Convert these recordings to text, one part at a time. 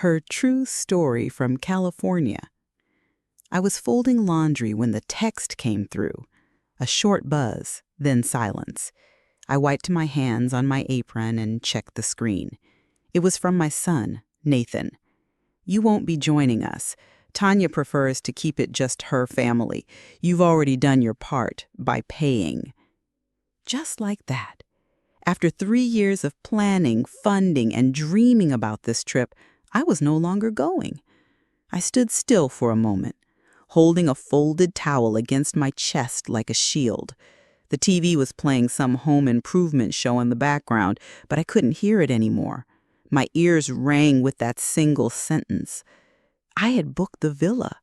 Her true story from California. I was folding laundry when the text came through. A short buzz, then silence. I wiped my hands on my apron and checked the screen. It was from my son, Nathan. "You won't be joining us. Tanya prefers to keep it just her family. You've already done your part by paying." Just like that. After 3 years of planning, funding, and dreaming about this trip, I was no longer going. I stood still for a moment, holding a folded towel against my chest like a shield. The TV was playing some home improvement show in the background, but I couldn't hear it anymore. My ears rang with that single sentence. I had booked the villa,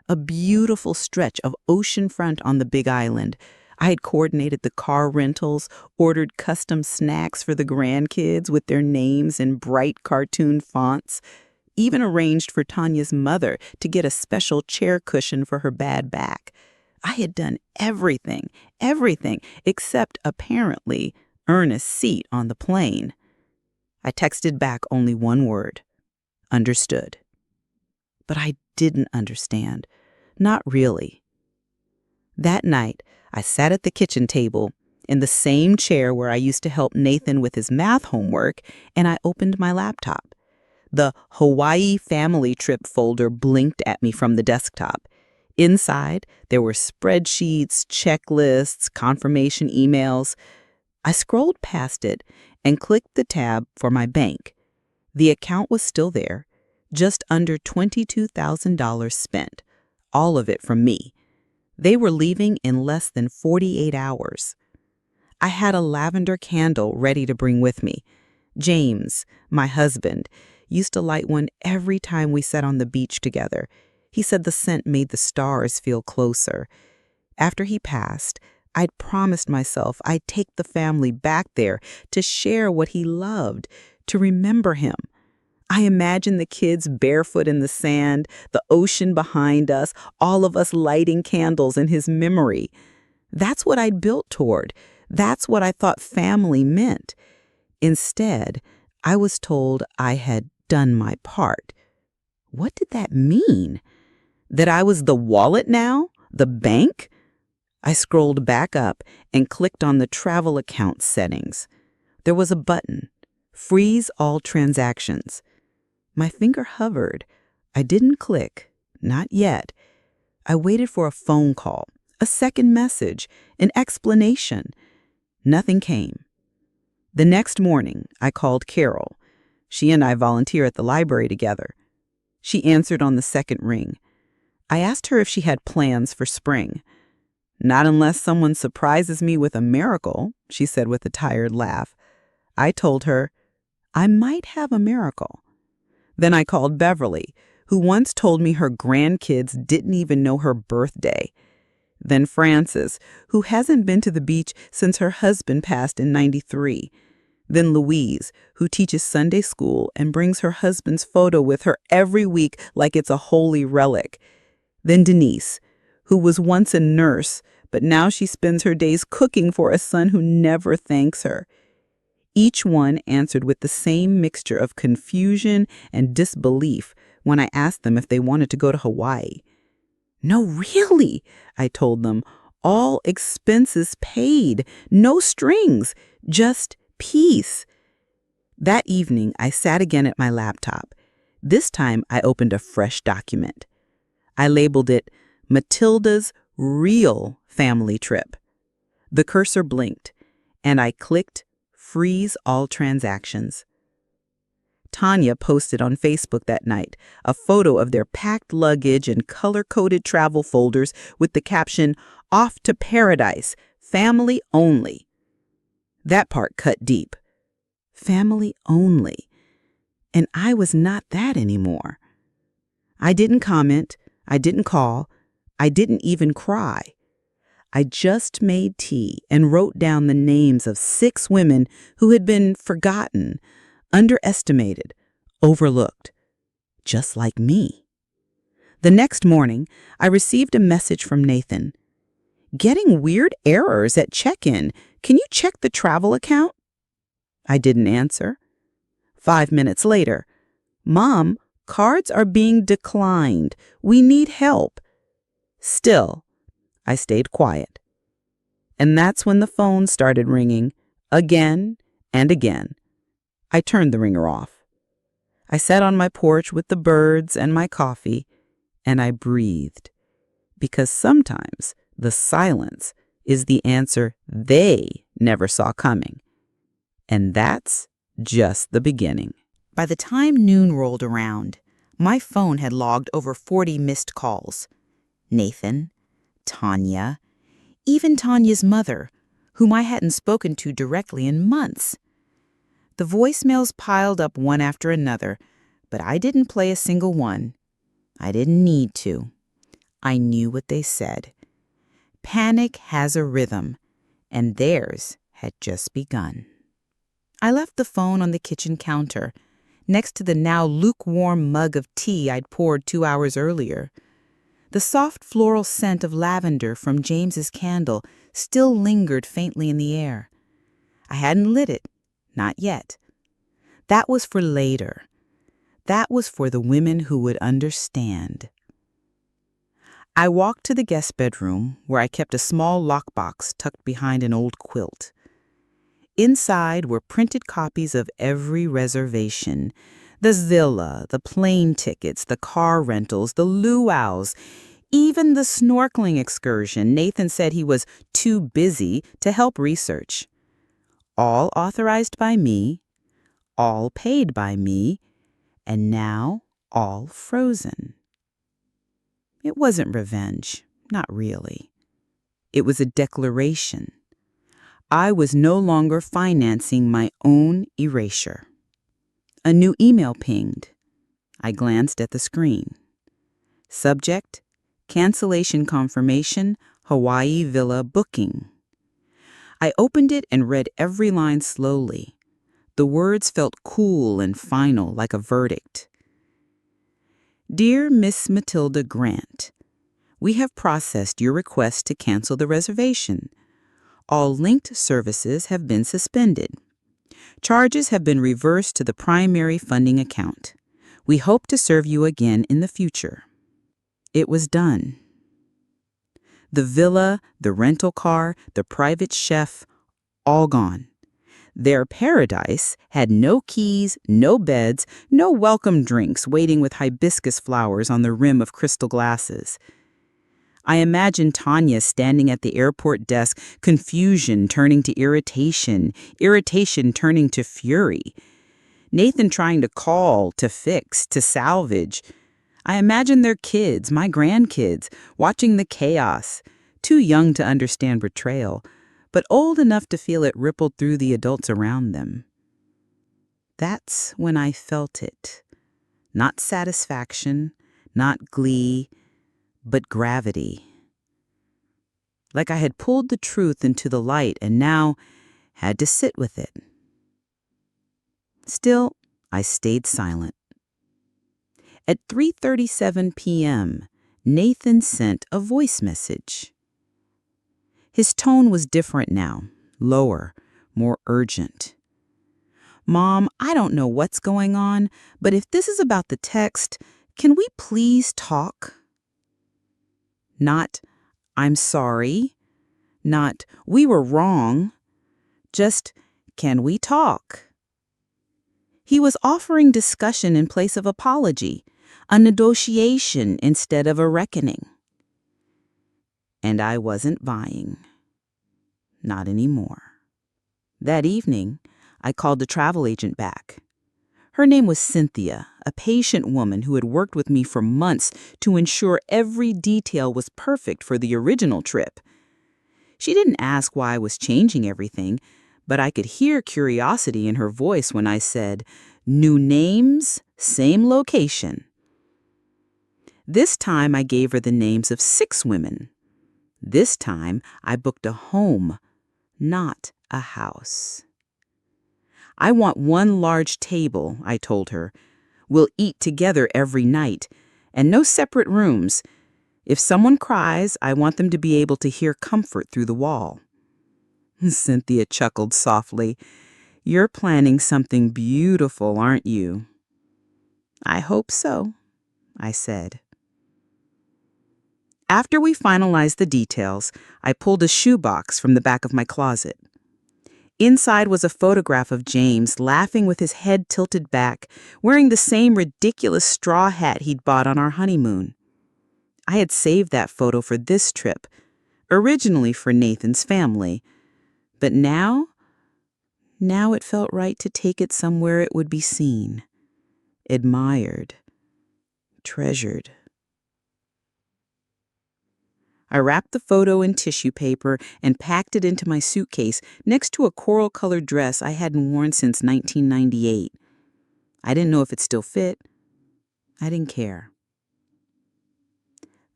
a beautiful stretch of oceanfront on the Big Island. I had coordinated the car rentals, ordered custom snacks for the grandkids with their names in bright cartoon fonts, even arranged for Tanya's mother to get a special chair cushion for her bad back. I had done everything, except apparently earn a seat on the plane. I texted back only one word: understood. But I didn't understand. Not really. That night, I sat at the kitchen table in the same chair where I used to help Nathan with his math homework, and I opened my laptop. The Hawaii family trip folder blinked at me from the desktop. Inside, there were spreadsheets, checklists, confirmation emails. I scrolled past it and clicked the tab for my bank. The account was still there, just under $22,000 spent, all of it from me. They were leaving in less than 48 hours. I had a lavender candle ready to bring with me. James, my husband, used to light one every time we sat on the beach together. He said the scent made the stars feel closer. After he passed, I'd promised myself I'd take the family back there to share what he loved, to remember him. I imagined the kids barefoot in the sand, the ocean behind us, all of us lighting candles in his memory. That's what I'd built toward. That's what I thought family meant. Instead, I was told I had done my part. What did that mean? That I was the wallet now? The bank? I scrolled back up and clicked on the travel account settings. There was a button, freeze all transactions. My finger hovered. I didn't click, not yet. I waited for a phone call, a second message, an explanation. Nothing came. The next morning, I called Carol. She and I volunteer at the library together. She answered on the second ring. I asked her if she had plans for spring. "Not unless someone surprises me with a miracle," she said with a tired laugh. I told her, "I might have a miracle." Then I called Beverly, who once told me her grandkids didn't even know her birthday. Then Frances, who hasn't been to the beach since her husband passed in '93. Then Louise, who teaches Sunday school and brings her husband's photo with her every week like it's a holy relic. Then Denise, who was once a nurse, but now she spends her days cooking for a son who never thanks her. Each one answered with the same mixture of confusion and disbelief when I asked them if they wanted to go to Hawaii. "No, really," I told them, "all expenses paid, no strings, just peace." That evening, I sat again at my laptop. This time, I opened a fresh document. I labeled it Matilda's Real Family Trip. The cursor blinked, and I clicked Freeze All Transactions. Tanya posted on Facebook that night a photo of their packed luggage and color-coded travel folders with the caption, "Off to Paradise, family only." That part cut deep. Family only. And I was not that anymore. I didn't comment. I didn't call. I didn't even cry. I just made tea and wrote down the names of 6 women who had been forgotten, underestimated, overlooked, just like me. The next morning, I received a message from Nathan. "Getting weird errors at check-in. Can you check the travel account?" I didn't answer. 5 minutes later, "Mom, Cards are being declined. We need help." Still, I stayed quiet. And that's when the phone started ringing, again and again. I turned the ringer off. I sat on my porch with the birds and my coffee, and I breathed. Because sometimes the silence is the answer they never saw coming. And that's just the beginning. By the time noon rolled around, my phone had logged over 40 missed calls. Nathan, Tanya, even Tanya's mother, whom I hadn't spoken to directly in months. The voicemails piled up one after another, but I didn't play a single one. I didn't need to. I knew what they said. Panic has a rhythm, and theirs had just begun. I left the phone on the kitchen counter, next to the now lukewarm mug of tea I'd poured 2 hours earlier. The soft floral scent of lavender from James's candle still lingered faintly in the air. I hadn't lit it, not yet. That was for later. That was for the women who would understand. I walked to the guest bedroom, where I kept a small lockbox tucked behind an old quilt. Inside were printed copies of every reservation: the Zilla, the plane tickets, the car rentals, the luau's, even the snorkeling excursion Nathan said he was too busy to help research. All authorized by me, all paid by me, and now all frozen. It wasn't revenge, not really. It was a declaration. I was no longer financing my own erasure. A new email pinged. I glanced at the screen. Subject: cancellation confirmation, Hawaii Villa booking. I opened it and read every line slowly. The words felt cool and final, like a verdict. Dear Miss Matilda Grant, we have processed your request to cancel the reservation. All linked services have been suspended. Charges have been reversed to the primary funding account. We hope to serve you again in the future. It was done. The villa, the rental car, the private chef, all gone. Their paradise had no keys, no beds, no welcome drinks waiting with hibiscus flowers on the rim of crystal glasses. I imagined Tanya standing at the airport desk, confusion turning to irritation, irritation turning to fury. Nathan trying to call, to fix, to salvage. I imagined their kids, my grandkids, watching the chaos, too young to understand betrayal, but old enough to feel it rippled through the adults around them. That's when I felt it. Not satisfaction, not glee, but gravity. Like I had pulled the truth into the light and now had to sit with it. Still, I stayed silent. At 3:37 p.m., Nathan sent a voice message. His tone was different now, lower, more urgent. Mom, I don't know what's going on, but if this is about the text, can we please talk? Not, I'm sorry. Not, we were wrong. Just, can we talk? He was offering discussion in place of apology, a negotiation instead of a reckoning. And I wasn't buying. Not anymore. That evening, I called the travel agent back. Her name was Cynthia, a patient woman who had worked with me for months to ensure every detail was perfect for the original trip. She didn't ask why I was changing everything, but I could hear curiosity in her voice when I said, new names, same location. This time I gave her the names of 6 women. This time I booked a home, not a house. I want one large table, I told her. We'll eat together every night, and no separate rooms. If someone cries, I want them to be able to hear comfort through the wall. Cynthia chuckled softly. You're planning something beautiful, aren't you? I hope so, I said. After we finalized the details, I pulled a shoebox from the back of my closet. Inside was a photograph of James laughing with his head tilted back, wearing the same ridiculous straw hat he'd bought on our honeymoon. I had saved that photo for this trip, originally for Nathan's family, but now it felt right to take it somewhere it would be seen, admired, treasured. I wrapped the photo in tissue paper and packed it into my suitcase next to a coral-colored dress I hadn't worn since 1998. I didn't know if it still fit. I didn't care.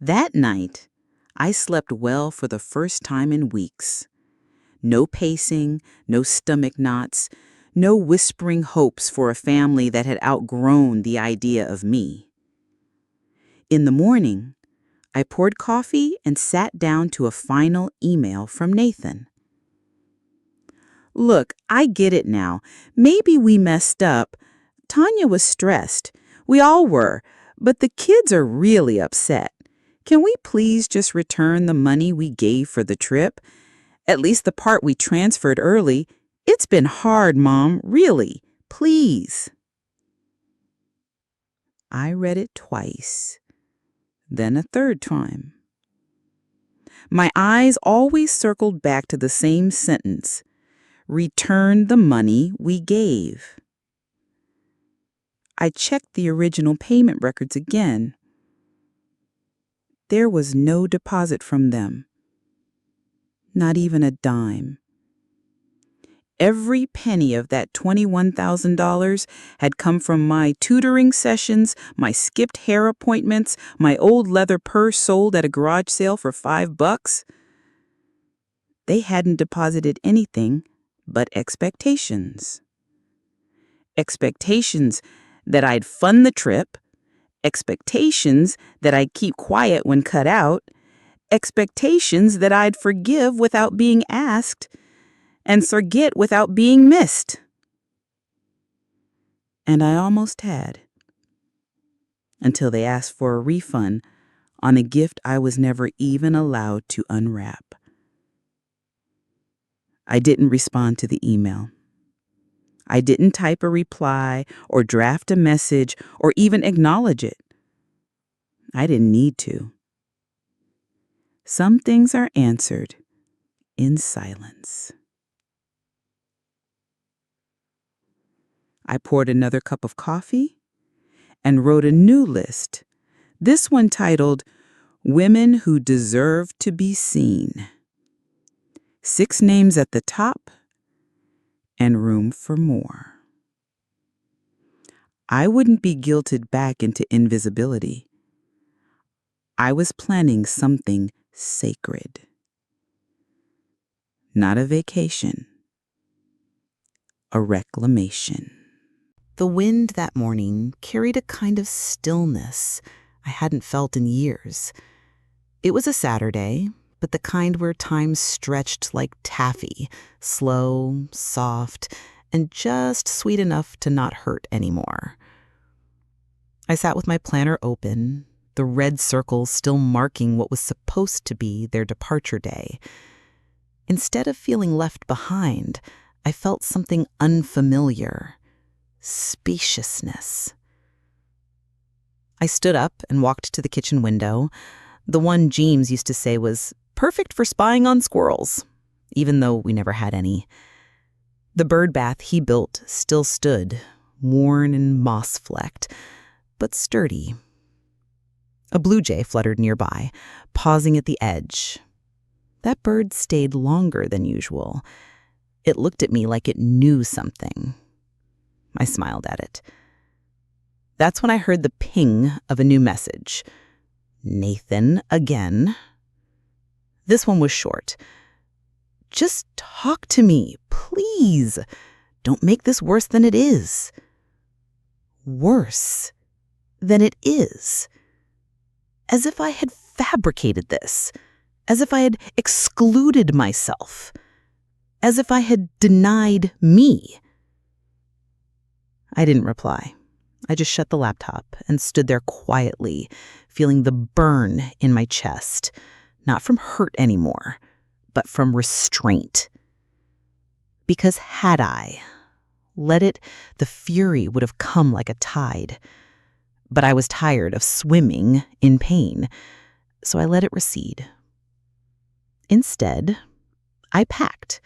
That night, I slept well for the first time in weeks. No pacing, no stomach knots, no whispering hopes for a family that had outgrown the idea of me. In the morning, I poured coffee and sat down to a final email from Nathan. Look, I get it now. Maybe we messed up. Tanya was stressed. We all were, but the kids are really upset. Can we please just return the money we gave for the trip? At least the part we transferred early. It's been hard, Mom, really. Please. I read it twice, then a third time. My eyes always circled back to the same sentence. Return the money we gave. I checked the original payment records again. There was no deposit from them. Not even a dime. Every penny of that $21,000 had come from my tutoring sessions, my skipped hair appointments, my old leather purse sold at a garage sale for $5. They hadn't deposited anything but expectations. Expectations that I'd fund the trip, expectations that I'd keep quiet when cut out, expectations that I'd forgive without being asked, and forget without being missed. And I almost had, until they asked for a refund on a gift I was never even allowed to unwrap. I didn't respond to the email. I didn't type a reply or draft a message or even acknowledge it. I didn't need to. Some things are answered in silence. I poured another cup of coffee and wrote a new list, this one titled, Women Who Deserve to Be Seen. 6 names at the top and room for more. I wouldn't be guilted back into invisibility. I was planning something sacred. Not a vacation, a reclamation. The wind that morning carried a kind of stillness I hadn't felt in years. It was a Saturday, but the kind where time stretched like taffy, slow, soft, and just sweet enough to not hurt anymore. I sat with my planner open, the red circles still marking what was supposed to be their departure day. Instead of feeling left behind, I felt something unfamiliar. Spaciousness. I stood up and walked to the kitchen window, the one James used to say was perfect for spying on squirrels, even though we never had any. The bird bath he built still stood, worn and moss-flecked, but sturdy. A blue jay fluttered nearby, pausing at the edge. That bird stayed longer than usual. It looked at me like it knew something. I smiled at it. That's when I heard the ping of a new message. Nathan again. This one was short. Just talk to me, please. Don't make this worse than it is. Worse than it is. As if I had fabricated this. As if I had excluded myself. As if I had denied me. I didn't reply. I just shut the laptop and stood there quietly, feeling the burn in my chest, not from hurt anymore, but from restraint. Because had I let it, the fury would have come like a tide. But I was tired of swimming in pain, so I let it recede. Instead, I packed.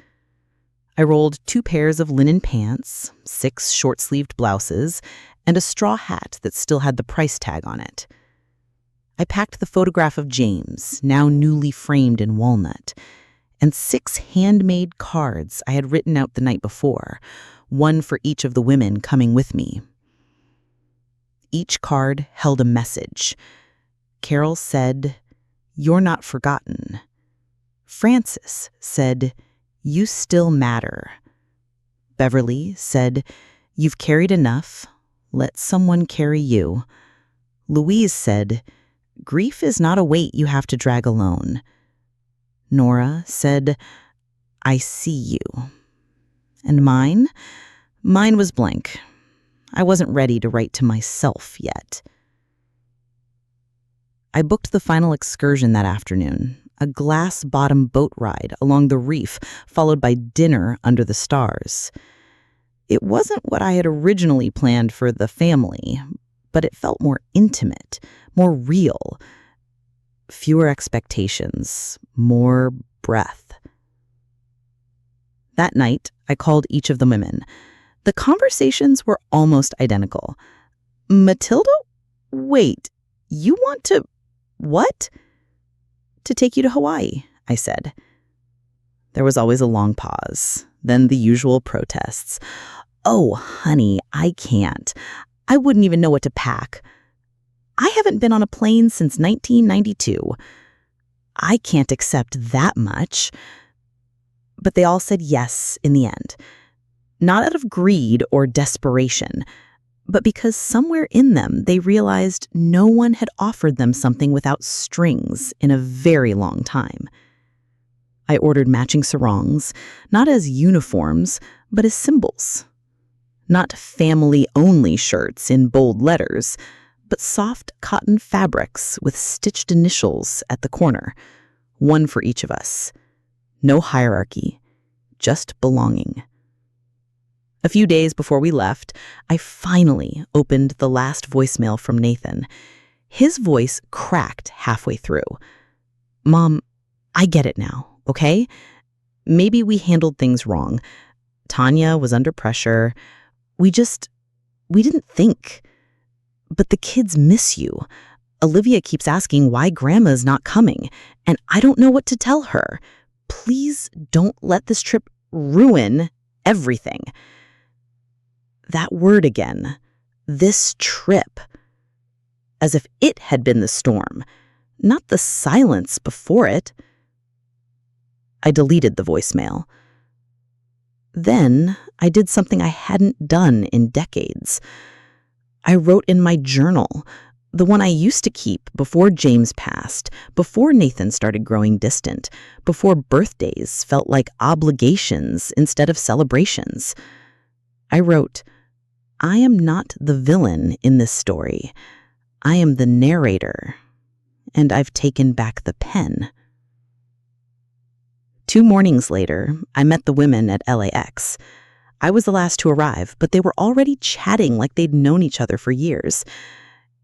I rolled 2 pairs of linen pants, 6 short-sleeved blouses, and a straw hat that still had the price tag on it. I packed the photograph of James, now newly framed in walnut, and 6 handmade cards I had written out the night before, one for each of the women coming with me. Each card held a message. Carol said, "You're not forgotten." Frances said, "You still matter." Beverly said, "You've carried enough. Let someone carry you." Louise said, "Grief is not a weight you have to drag alone." Nora said, "I see you." And mine was blank. I wasn't ready to write to myself yet. I booked the final excursion that afternoon, a glass-bottom boat ride along the reef, followed by dinner under the stars. It wasn't what I had originally planned for the family, but it felt more intimate, more real. Fewer expectations, more breath. That night, I called each of the women. The conversations were almost identical. "Matilda? Wait, you want to... what?" "To take you to Hawaii," I said. There was always a long pause, then the usual protests. "Oh, honey, I can't. I wouldn't even know what to pack. I haven't been on a plane since 1992. I can't accept that much." But they all said yes in the end. Not out of greed or desperation, but because somewhere in them they realized no one had offered them something without strings in a very long time. I ordered matching sarongs, not as uniforms, but as symbols. Not family-only shirts in bold letters, but soft cotton fabrics with stitched initials at the corner, one for each of us. No hierarchy, just belonging. A few days before we left, I finally opened the last voicemail from Nathan. His voice cracked halfway through. "Mom, I get it now, okay? Maybe we handled things wrong. Tanya was under pressure. We didn't think. But the kids miss you. Olivia keeps asking why Grandma's not coming, and I don't know what to tell her. Please don't let this trip ruin everything." That word again, this trip. As if it had been the storm, not the silence before it. I deleted the voicemail. Then I did something I hadn't done in decades. I wrote in my journal, the one I used to keep before James passed, before Nathan started growing distant, before birthdays felt like obligations instead of celebrations. I wrote, "I am not the villain in this story. I am the narrator, and I've taken back the pen." 2 mornings later, I met the women at LAX. I was the last to arrive, but they were already chatting like they'd known each other for years.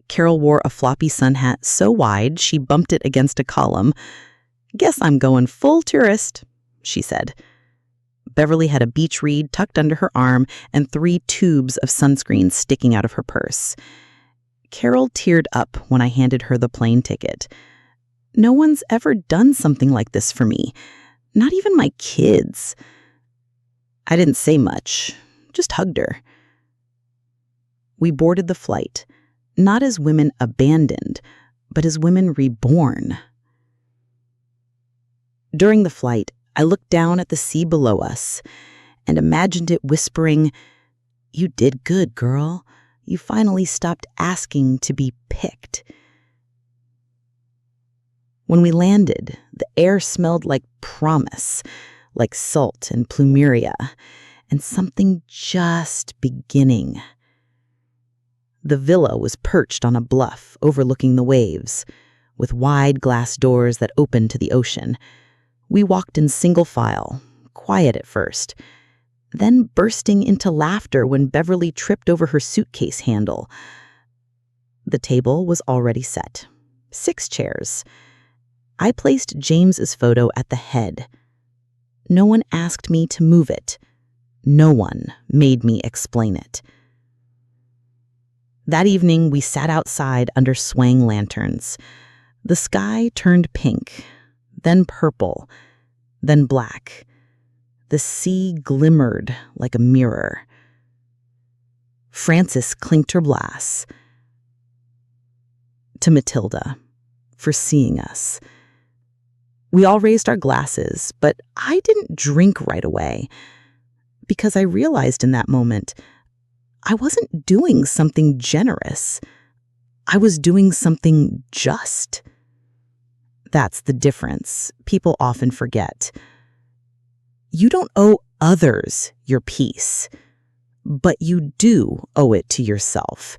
Carol wore a floppy sun hat so wide she bumped it against a column. "Guess I'm going full tourist," she said. Beverly had a beach read tucked under her arm and 3 tubes of sunscreen sticking out of her purse. Carol teared up when I handed her the plane ticket. No one's ever done something like this for me, not even my kids. I didn't say much, just hugged her. We boarded the flight, not as women abandoned, but as women reborn. During the flight, I looked down at the sea below us and imagined it whispering, "You did good, girl. You finally stopped asking to be picked." When we landed, the air smelled like promise, like salt and plumeria, and something just beginning. The villa was perched on a bluff overlooking the waves, with wide glass doors that opened to the ocean. We walked in single file, quiet at first, then bursting into laughter when Beverly tripped over her suitcase handle. The table was already set. 6 chairs. I placed James's photo at the head. No one asked me to move it. No one made me explain it. That evening, we sat outside under swaying lanterns. The sky turned pink, then purple, then black. The sea glimmered like a mirror. Frances clinked her glass to Matilda for seeing us. We all raised our glasses, but I didn't drink right away because I realized in that moment I wasn't doing something generous. I was doing something just. That's the difference people often forget. You don't owe others your peace, but you do owe it to yourself.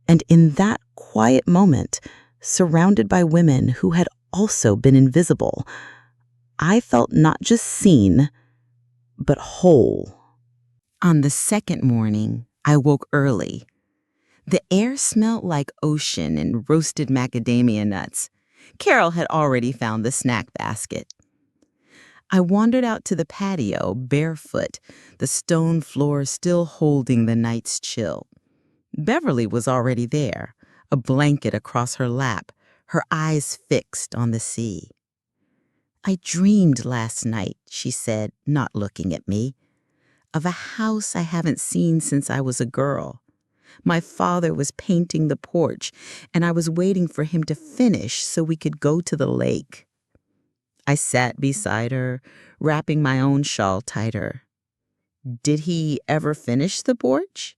And in that quiet moment, surrounded by women who had also been invisible, I felt not just seen, but whole. On the second morning, I woke early. The air smelled like ocean and roasted macadamia nuts. Carol had already found the snack basket. I wandered out to the patio, barefoot, the stone floor still holding the night's chill. Beverly was already there, a blanket across her lap, her eyes fixed on the sea. "I dreamed last night," she said, not looking at me, "of a house I haven't seen since I was a girl. My father was painting the porch, and I was waiting for him to finish so we could go to the lake." I sat beside her, wrapping my own shawl tighter. "Did he ever finish the porch?"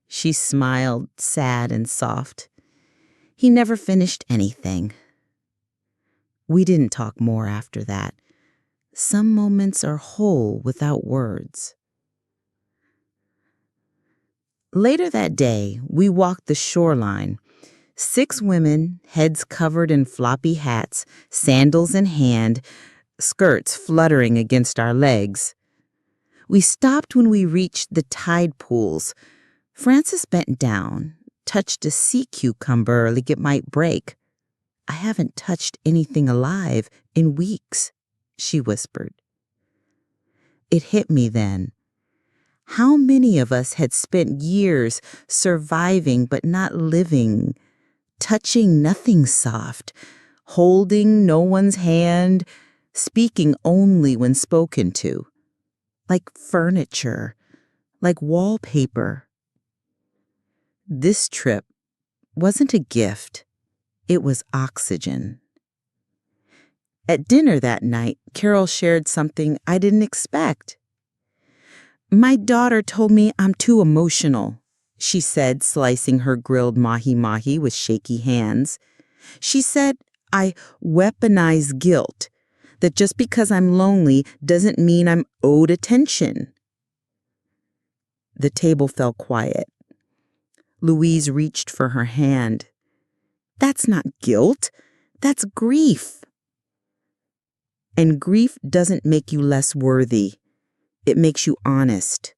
She smiled, sad and soft. "He never finished anything." We didn't talk more after that. Some moments are whole without words. Later that day, we walked the shoreline. 6 women, heads covered in floppy hats, sandals in hand, skirts fluttering against our legs. We stopped when we reached the tide pools. Frances bent down, touched a sea cucumber like it might break. "I haven't touched anything alive in weeks," she whispered. It hit me then. How many of us had spent years surviving but not living, touching nothing soft, holding no one's hand, speaking only when spoken to, like furniture, like wallpaper. This trip wasn't a gift, it was oxygen. At dinner that night, Carol shared something I didn't expect. "My daughter told me I'm too emotional," she said, slicing her grilled mahi-mahi with shaky hands. "She said I weaponize guilt, that just because I'm lonely doesn't mean I'm owed attention." The table fell quiet. Louise reached for her hand. "That's not guilt, that's grief." And grief doesn't make you less worthy. It makes you honest.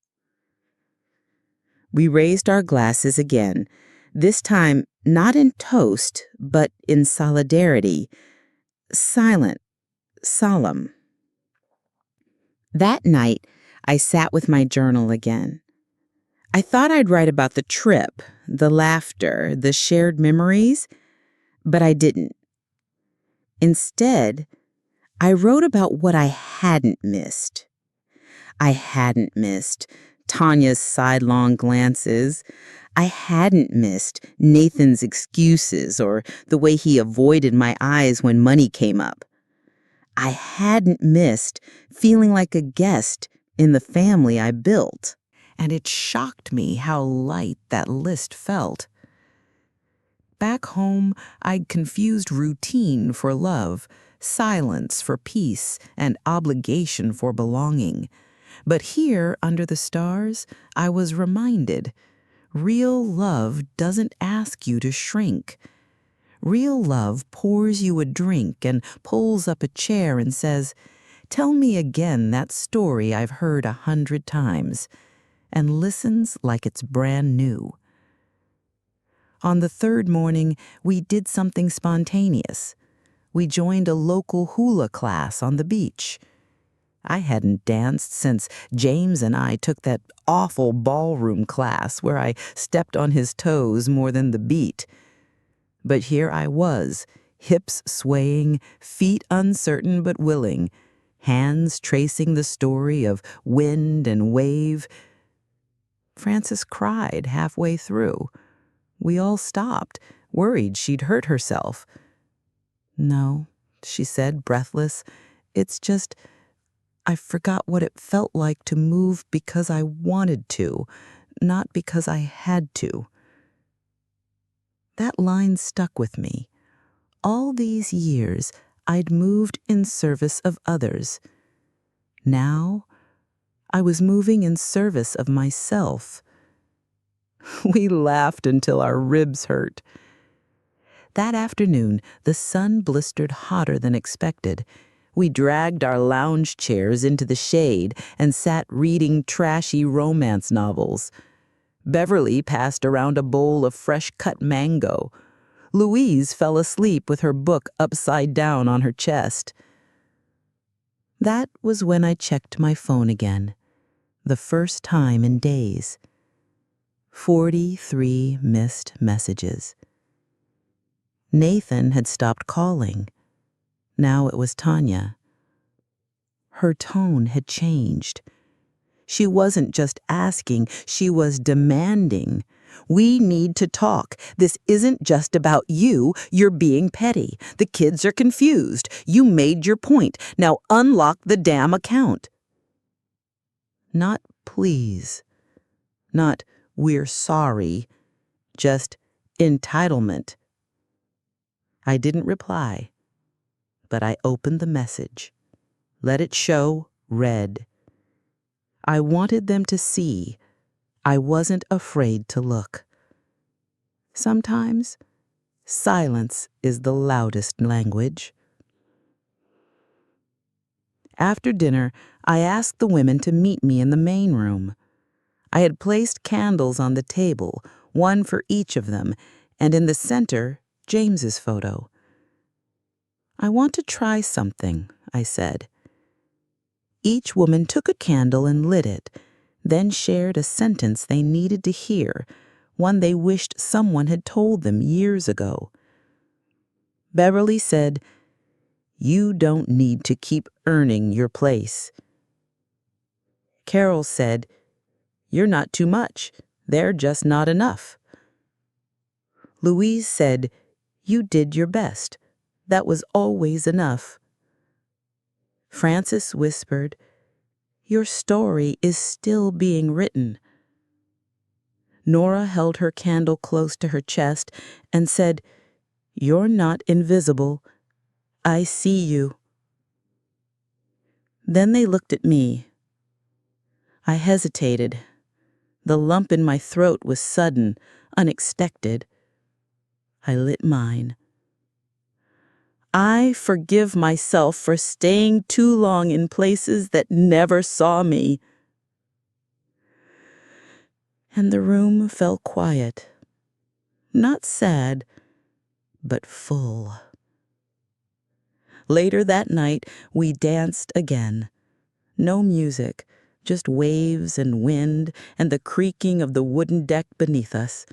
We raised our glasses again, this time not in toast, but in solidarity. Silent, solemn. That night, I sat with my journal again. I thought I'd write about the trip, the laughter, the shared memories, but I didn't. Instead, I wrote about what I hadn't missed. I hadn't missed Tanya's sidelong glances. I hadn't missed Nathan's excuses or the way he avoided my eyes when money came up. I hadn't missed feeling like a guest in the family I built. And it shocked me how light that list felt. Back home, I'd confused routine for love, silence for peace, and obligation for belonging. But here, under the stars, I was reminded Real love doesn't ask you to shrink. Real love pours you a drink and pulls up a chair and says, "Tell me again that story I've heard 100 times," and listens like it's brand new. On the third morning, we did something spontaneous. We joined a local hula class on the beach. I hadn't danced since James and I took that awful ballroom class where I stepped on his toes more than the beat. But here I was, hips swaying, feet uncertain but willing, hands tracing the story of wind and wave. Frances cried halfway through. We all stopped, worried she'd hurt herself. "No," she said, breathless. "It's just, I forgot what it felt like to move because I wanted to, not because I had to." That line stuck with me. All these years, I'd moved in service of others. Now, I was moving in service of myself. We laughed until our ribs hurt. That afternoon, the sun blistered hotter than expected. We dragged our lounge chairs into the shade and sat reading trashy romance novels. Beverly passed around a bowl of fresh-cut mango. Louise fell asleep with her book upside down on her chest. That was when I checked my phone again, the first time in days. 43 missed messages. Nathan had stopped calling. Now it was Tanya. Her tone had changed. She wasn't just asking, she was demanding. "We need to talk. This isn't just about you. You're being petty. The kids are confused. You made your point. Now unlock the damn account." Not please. Not "we're sorry." Just entitlement. I didn't reply, but I opened the message. Let it show read. I wanted them to see. I wasn't afraid to look. Sometimes, silence is the loudest language. After dinner, I asked the women to meet me in the main room. I had placed candles on the table, one for each of them, and in the center, James's photo. "I want to try something," I said. Each woman took a candle and lit it, then shared a sentence they needed to hear, one they wished someone had told them years ago. Beverly said, "You don't need to keep earning your place." Carol said, "You're not too much. They're just not enough." Louise said, "You did your best. That was always enough." Frances whispered, "Your story is still being written." Nora held her candle close to her chest and said, "You're not invisible. I see you." Then they looked at me. I hesitated. The lump in my throat was sudden, unexpected. I lit mine. "I forgive myself for staying too long in places that never saw me." And the room fell quiet. Not sad, but full. Later that night, we danced again. No music, just waves and wind and the creaking of the wooden deck beneath us.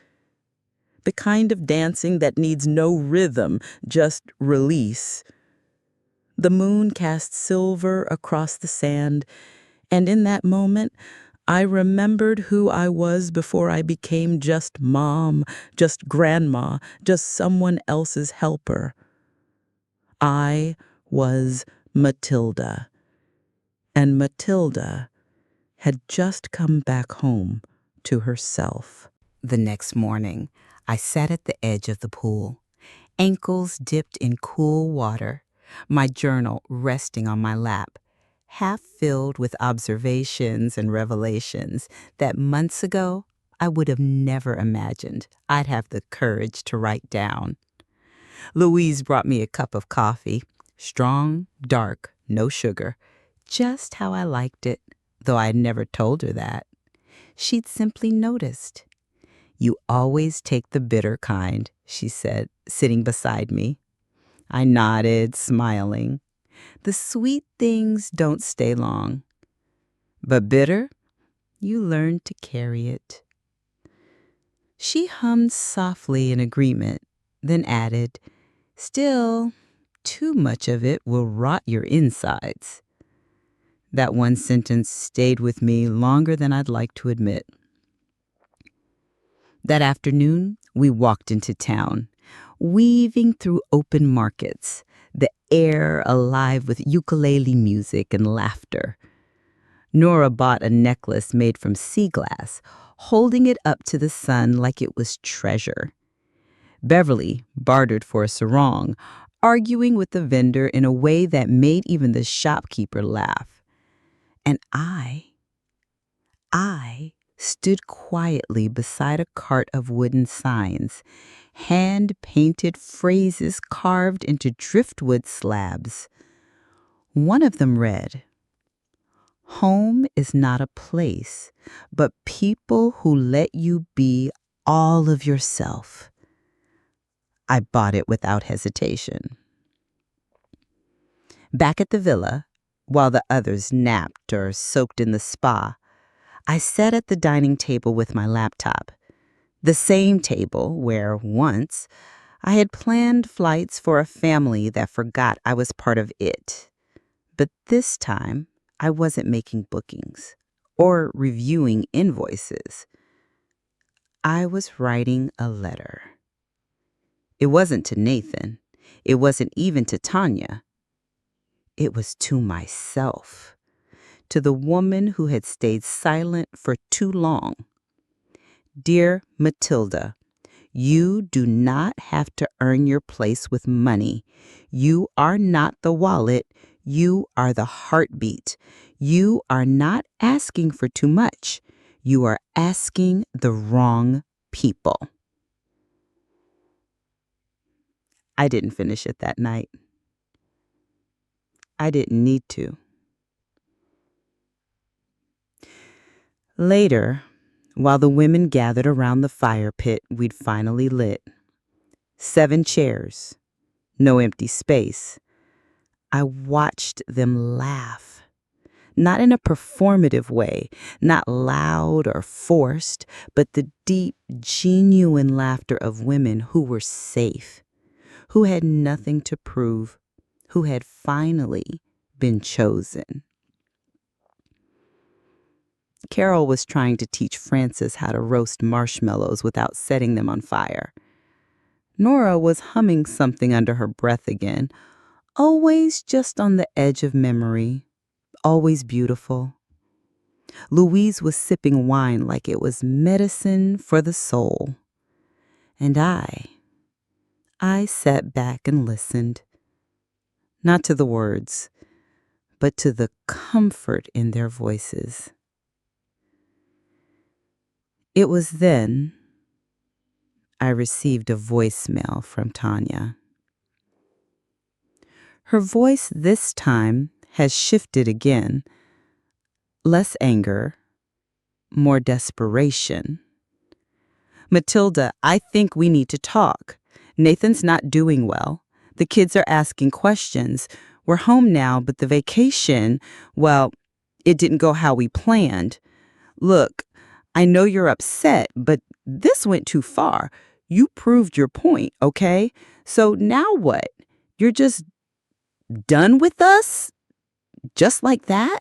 The kind of dancing that needs no rhythm, just release. The moon cast silver across the sand, and in that moment, I remembered who I was before I became just mom, just grandma, just someone else's helper. I was Matilda, and Matilda had just come back home to herself. The next morning, I sat at the edge of the pool, ankles dipped in cool water, my journal resting on my lap, half filled with observations and revelations that months ago I would have never imagined I'd have the courage to write down. Louise brought me a cup of coffee, strong, dark, no sugar, just how I liked it, though I'd never told her that. She'd simply noticed. "You always take the bitter kind," she said, sitting beside me. I nodded, smiling. "The sweet things don't stay long. But bitter, you learn to carry it." She hummed softly in agreement, then added, "Still, too much of it will rot your insides." That one sentence stayed with me longer than I'd like to admit. That afternoon, we walked into town, weaving through open markets, the air alive with ukulele music and laughter. Nora bought a necklace made from sea glass, holding it up to the sun like it was treasure. Beverly bartered for a sarong, arguing with the vendor in a way that made even the shopkeeper laugh. And I stood quietly beside a cart of wooden signs, hand-painted phrases carved into driftwood slabs. One of them read, "Home is not a place, but people who let you be all of yourself." I bought it without hesitation. Back at the villa, while the others napped or soaked in the spa, I sat at the dining table with my laptop, the same table where, once, I had planned flights for a family that forgot I was part of it. But this time, I wasn't making bookings or reviewing invoices. I was writing a letter. It wasn't to Nathan. It wasn't even to Tanya. It was to myself, to the woman who had stayed silent for too long. "Dear Matilda, you do not have to earn your place with money. You are not the wallet. You are the heartbeat. You are not asking for too much. You are asking the wrong people." I didn't finish it that night. I didn't need to. Later, while the women gathered around the fire pit we'd finally lit, 7 chairs, no empty space, I watched them laugh. Not in a performative way, not loud or forced, but the deep, genuine laughter of women who were safe, who had nothing to prove, who had finally been chosen. Carol was trying to teach Frances how to roast marshmallows without setting them on fire. Nora was humming something under her breath again, always just on the edge of memory, always beautiful. Louise was sipping wine like it was medicine for the soul. And I sat back and listened, not to the words, but to the comfort in their voices. It was then I received a voicemail from Tanya. Her voice this time has shifted again. Less anger, more desperation. "Matilda, I think we need to talk. Nathan's not doing well. The kids are asking questions. We're home now, but the vacation, well, it didn't go how we planned. Look, I know you're upset, but this went too far. You proved your point, okay? So now what? You're just done with us? Just like that?"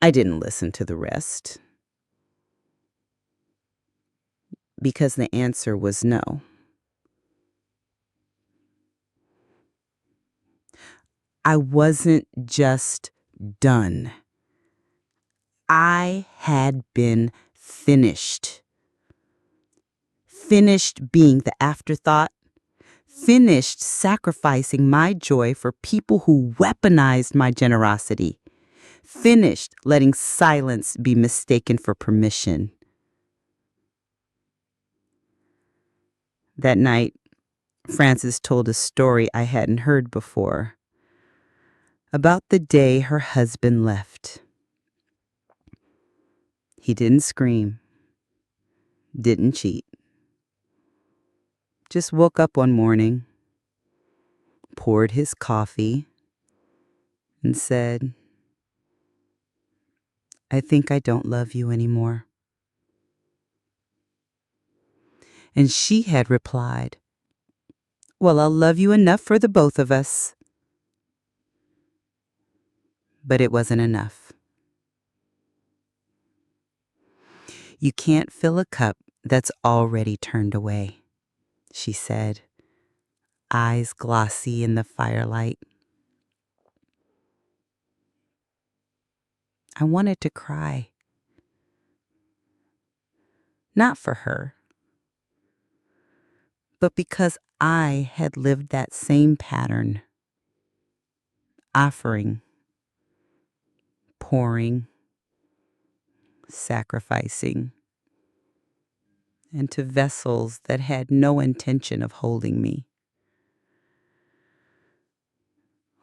I didn't listen to the rest, because the answer was no. I wasn't just done. I had been finished. Finished being the afterthought. Finished sacrificing my joy for people who weaponized my generosity. finished letting silence be mistaken for permission. That night, Frances told a story I hadn't heard before, about the day her husband left. He didn't scream, didn't cheat. Just woke up one morning, poured his coffee, and said, "I think I don't love you anymore." And she had replied, "Well, I'll love you enough for the both of us." But it wasn't enough. "You can't fill a cup that's already turned away," she said, eyes glossy in the firelight. I wanted to cry. Not for her, but because I had lived that same pattern. Offering, pouring, sacrificing, and to vessels that had no intention of holding me.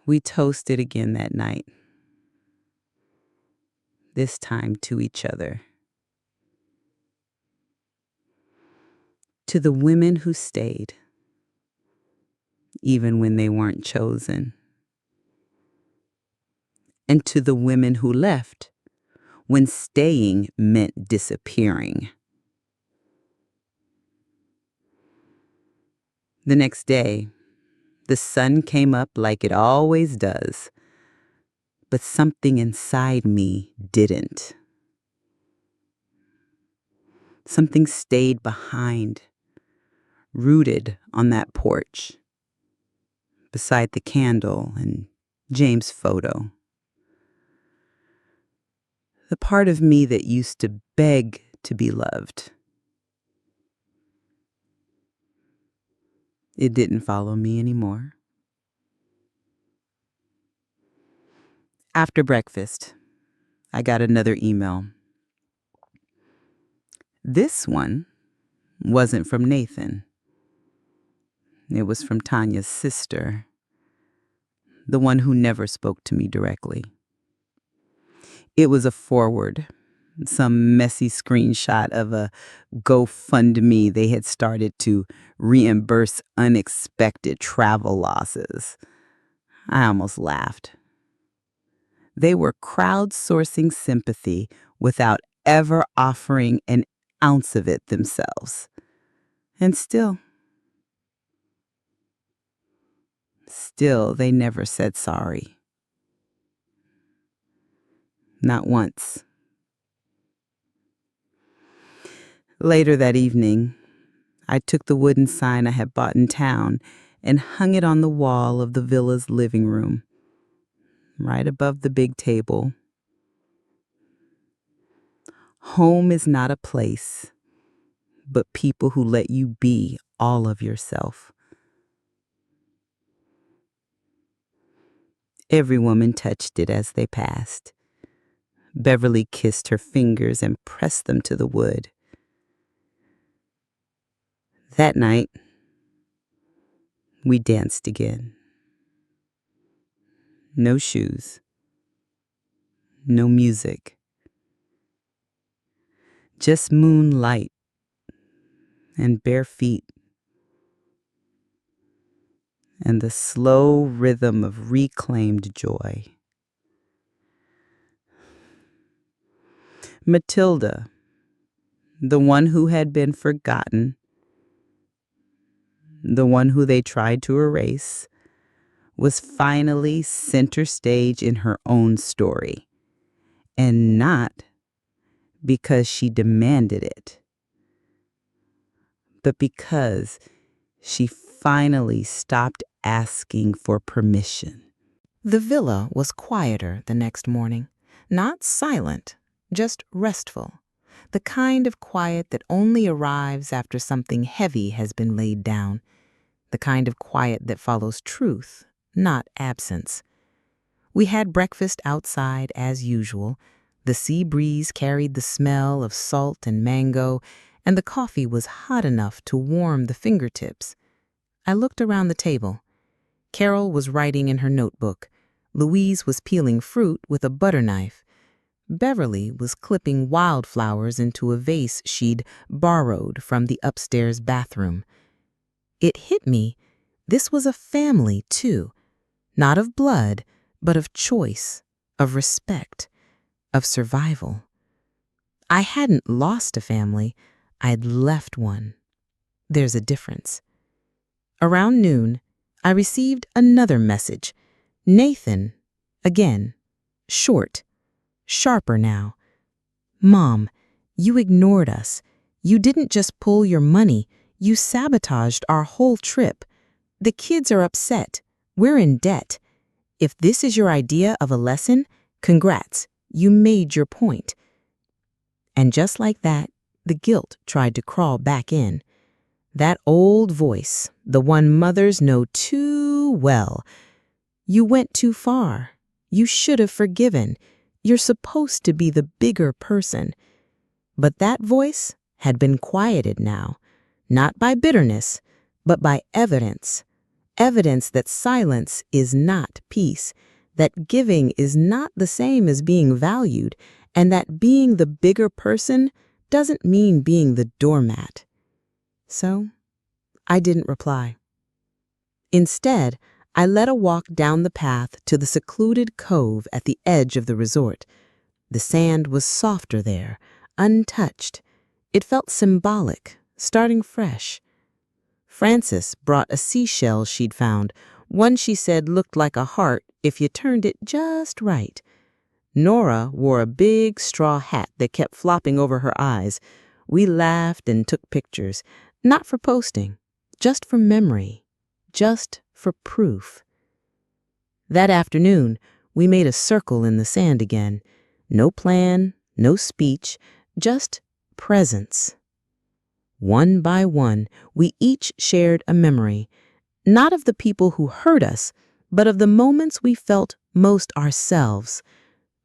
We toasted again that night, this time to each other. To the women who stayed, even when they weren't chosen. And to the women who left, when staying meant disappearing. The next day, the sun came up like it always does, but something inside me didn't. Something stayed behind, rooted on that porch, beside the candle and James' photo. The part of me that used to beg to be loved. It didn't follow me anymore. After breakfast, I got another email. This one wasn't from Nathan. It was from Tanya's sister, the one who never spoke to me directly. It was a forward, some messy screenshot of a GoFundMe they had started to reimburse unexpected travel losses. I almost laughed. They were crowdsourcing sympathy without ever offering an ounce of it themselves. And still, they never said sorry. Not once. Later that evening, I took the wooden sign I had bought in town and hung it on the wall of the villa's living room, right above the big table. Home is not a place, but people who let you be all of yourself. Every woman touched it as they passed. Beverly kissed her fingers and pressed them to the wood. That night, we danced again. No shoes. No music. Just moonlight and bare feet. And the slow rhythm of reclaimed joy. Matilda, the one who had been forgotten, the one who they tried to erase, was finally center stage in her own story. And not because she demanded it, but because she finally stopped asking for permission. The villa was quieter the next morning. Not silent, just restful. The kind of quiet that only arrives after something heavy has been laid down. The kind of quiet that follows truth, not absence. We had breakfast outside as usual. The sea breeze carried the smell of salt and mango, and the coffee was hot enough to warm the fingertips. I looked around the table. Carol was writing in her notebook. Louise was peeling fruit with a butter knife. Beverly was clipping wildflowers into a vase she'd borrowed from the upstairs bathroom. It hit me, this was a family, too. Not of blood, but of choice, of respect, of survival. I hadn't lost a family, I'd left one. There's a difference. Around noon, I received another message. Nathan, again, short, sharper now. Mom, you ignored us. You didn't just pull your money, you sabotaged our whole trip. The kids are upset. We're in debt. If this is your idea of a lesson, congrats, you made your point. And just like that, the guilt tried to crawl back in. That old voice, the one mothers know too well. You went too far. You should have forgiven. You're supposed to be the bigger person. But that voice had been quieted now, not by bitterness, but by evidence. Evidence that silence is not peace, that giving is not the same as being valued, and that being the bigger person doesn't mean being the doormat. So, I didn't reply. Instead, I led a walk down the path to the secluded cove at the edge of the resort. The sand was softer there, untouched. It felt symbolic, starting fresh. Frances brought a seashell she'd found, one she said looked like a heart if you turned it just right. Nora wore a big straw hat that kept flopping over her eyes. We laughed and took pictures, not for posting, just for memory, just for proof. That afternoon, we made a circle in the sand again. No plan, no speech, just presence. One by one, we each shared a memory, not of the people who hurt us, but of the moments we felt most ourselves.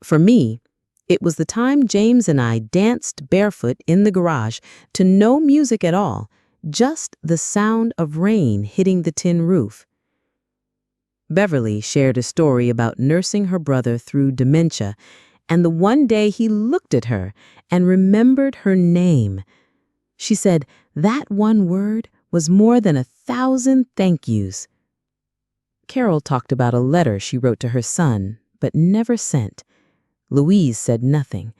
For me, it was the time James and I danced barefoot in the garage to no music at all, just the sound of rain hitting the tin roof. Beverly shared a story about nursing her brother through dementia, and the one day he looked at her and remembered her name. She said that one word was more than 1,000 thank yous. Carol talked about a letter she wrote to her son, but never sent. Louise said nothing.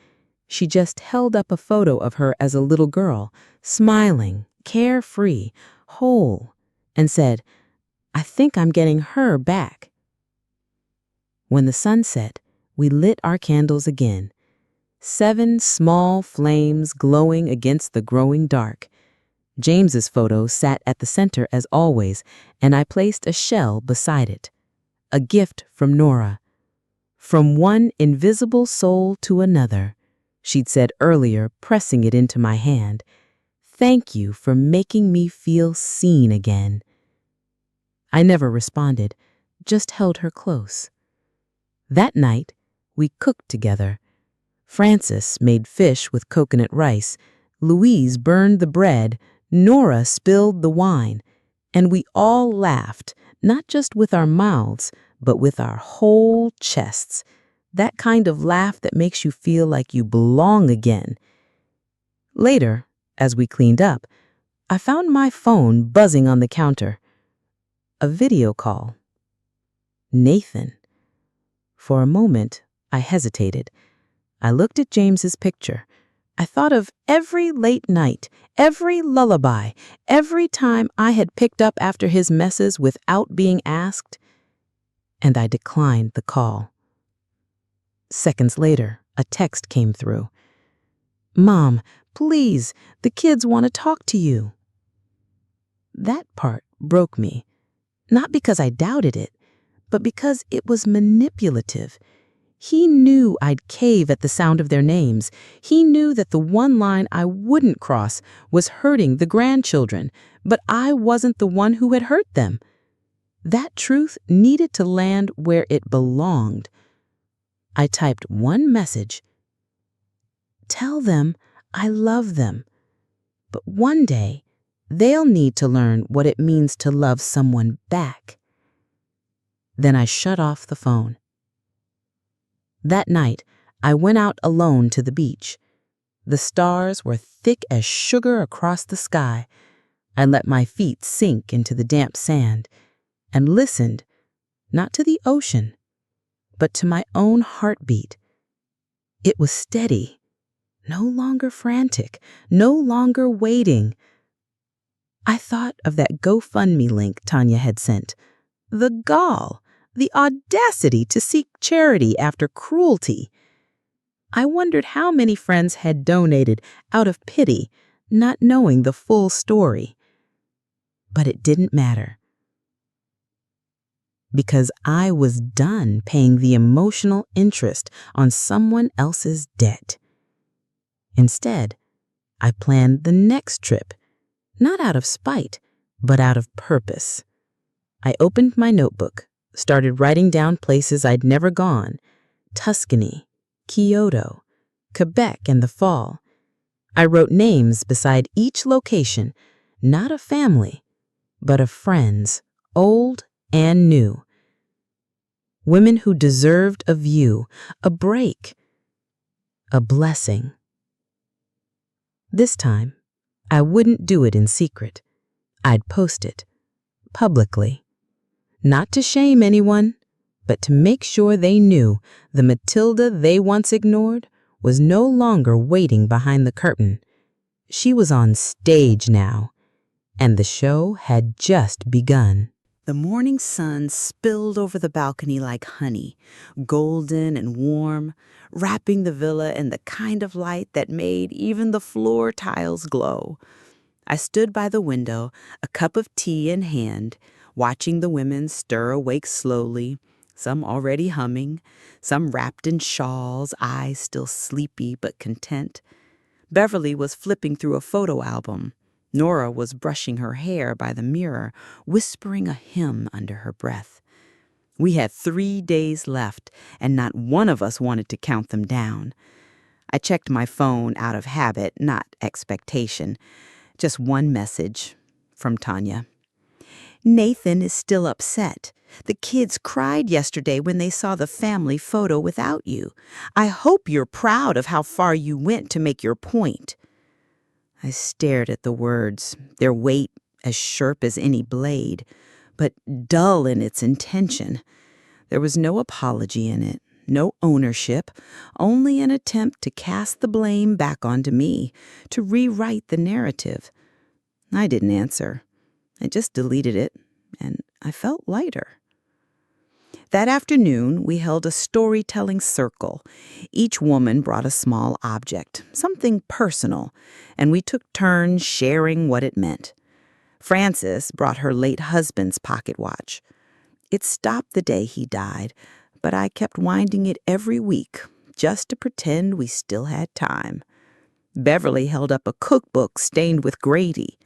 She just held up a photo of her as a little girl, smiling, carefree, whole, and said, "I think I'm getting her back." When the sun set, we lit our candles again. 7 small flames glowing against the growing dark. James's photo sat at the center as always, and I placed a shell beside it. A gift from Nora. "From one invisible soul to another," she'd said earlier, pressing it into my hand. "Thank you for making me feel seen again." I never responded, just held her close. That night, we cooked together. Frances made fish with coconut rice, Louise burned the bread, Nora spilled the wine, and we all laughed, not just with our mouths, but with our whole chests. That kind of laugh that makes you feel like you belong again. Later, as we cleaned up, I found my phone buzzing on the counter. A video call. Nathan. For a moment, I hesitated. I looked at James's picture. I thought of every late night, every lullaby, every time I had picked up after his messes without being asked, and I declined the call. Seconds later, a text came through. "Mom, please, the kids want to talk to you." That part broke me, not because I doubted it, but because it was manipulative. He knew I'd cave at the sound of their names. He knew that the one line I wouldn't cross was hurting the grandchildren, but I wasn't the one who had hurt them. That truth needed to land where it belonged, I typed one message. Tell them I love them, but one day they'll need to learn what it means to love someone back. Then I shut off the phone. That night, I went out alone to the beach. The stars were thick as sugar across the sky. I let my feet sink into the damp sand and listened, not to the ocean, but to my own heartbeat. It was steady, no longer frantic, no longer waiting. I thought of that GoFundMe link Tanya had sent. The gall, the audacity to seek charity after cruelty. I wondered how many friends had donated out of pity, not knowing the full story. But it didn't matter, because I was done paying the emotional interest on someone else's debt. Instead, I planned the next trip, not out of spite, but out of purpose. I opened my notebook, started writing down places I'd never gone: Tuscany, Kyoto, Quebec in the fall. I wrote names beside each location, not of family, but of friends, old and new. Women who deserved a view, a break, a blessing. This time, I wouldn't do it in secret. I'd post it, publicly. Not to shame anyone, but to make sure they knew the Matilda they once ignored was no longer waiting behind the curtain. She was on stage now, and the show had just begun. The morning sun spilled over the balcony like honey, golden and warm, wrapping the villa in the kind of light that made even the floor tiles glow. I stood by the window, a cup of tea in hand, watching the women stir awake slowly, some already humming, some wrapped in shawls, eyes still sleepy but content. Beverly was flipping through a photo album. Nora was brushing her hair by the mirror, whispering a hymn under her breath. We had 3 days left, and not one of us wanted to count them down. I checked my phone out of habit, not expectation. Just one message from Tanya. Nathan is still upset. The kids cried yesterday when they saw the family photo without you. I hope you're proud of how far you went to make your point. I stared at the words, their weight as sharp as any blade, but dull in its intention. There was no apology in it, no ownership, only an attempt to cast the blame back onto me, to rewrite the narrative. I didn't answer. I just deleted it, and I felt lighter. That afternoon, we held a storytelling circle. Each woman brought a small object, something personal, and we took turns sharing what it meant. Frances brought her late husband's pocket watch. It stopped the day he died, but I kept winding it every week, just to pretend we still had time. Beverly held up a cookbook stained with Grady.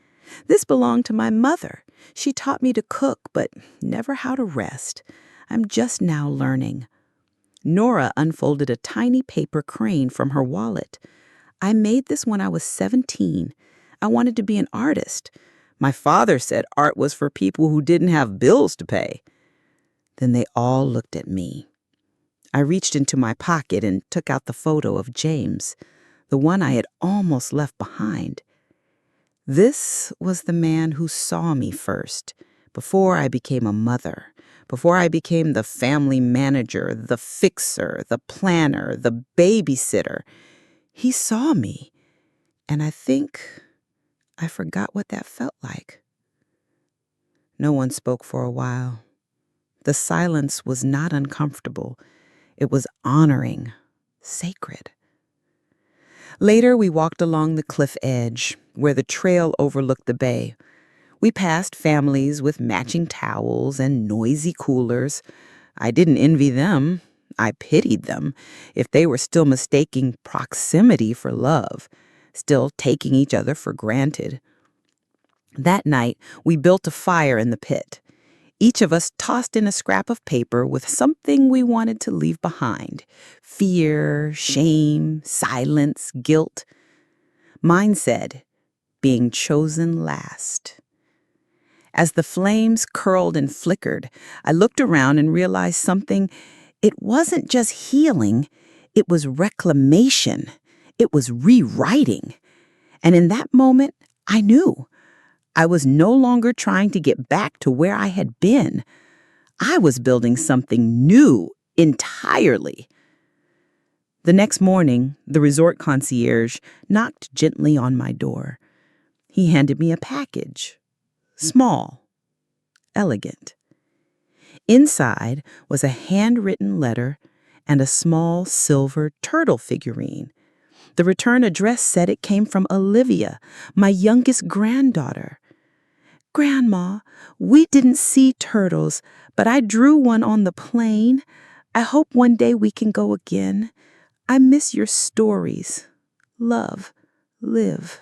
This belonged to my mother. She taught me to cook, but never how to rest. I'm just now learning. Nora unfolded a tiny paper crane from her wallet. I made this when I was 17. I wanted to be an artist. My father said art was for people who didn't have bills to pay. Then they all looked at me. I reached into my pocket and took out the photo of James, the one I had almost left behind. This was the man who saw me first, before I became a mother, before I became the family manager, the fixer, the planner, the babysitter. He saw me, and I think I forgot what that felt like. No one spoke for a while. The silence was not uncomfortable. It was honoring, sacred. Later, we walked along the cliff edge, where the trail overlooked the bay. We passed families with matching towels and noisy coolers. I didn't envy them. I pitied them if they were still mistaking proximity for love, still taking each other for granted. That night, we built a fire in the pit. Each of us tossed in a scrap of paper with something we wanted to leave behind: fear, shame, silence, guilt. Mine said, being chosen last. As the flames curled and flickered, I looked around and realized something. It wasn't just healing, it was reclamation. It was rewriting. And in that moment, I knew. I was no longer trying to get back to where I had been. I was building something new entirely. The next morning, the resort concierge knocked gently on my door. He handed me a package. Small, elegant. Inside was a handwritten letter and a small silver turtle figurine. The return address said it came from Olivia, my youngest granddaughter. "Grandma, we didn't see turtles, but I drew one on the plane. I hope one day we can go again. I miss your stories. Love, Liv."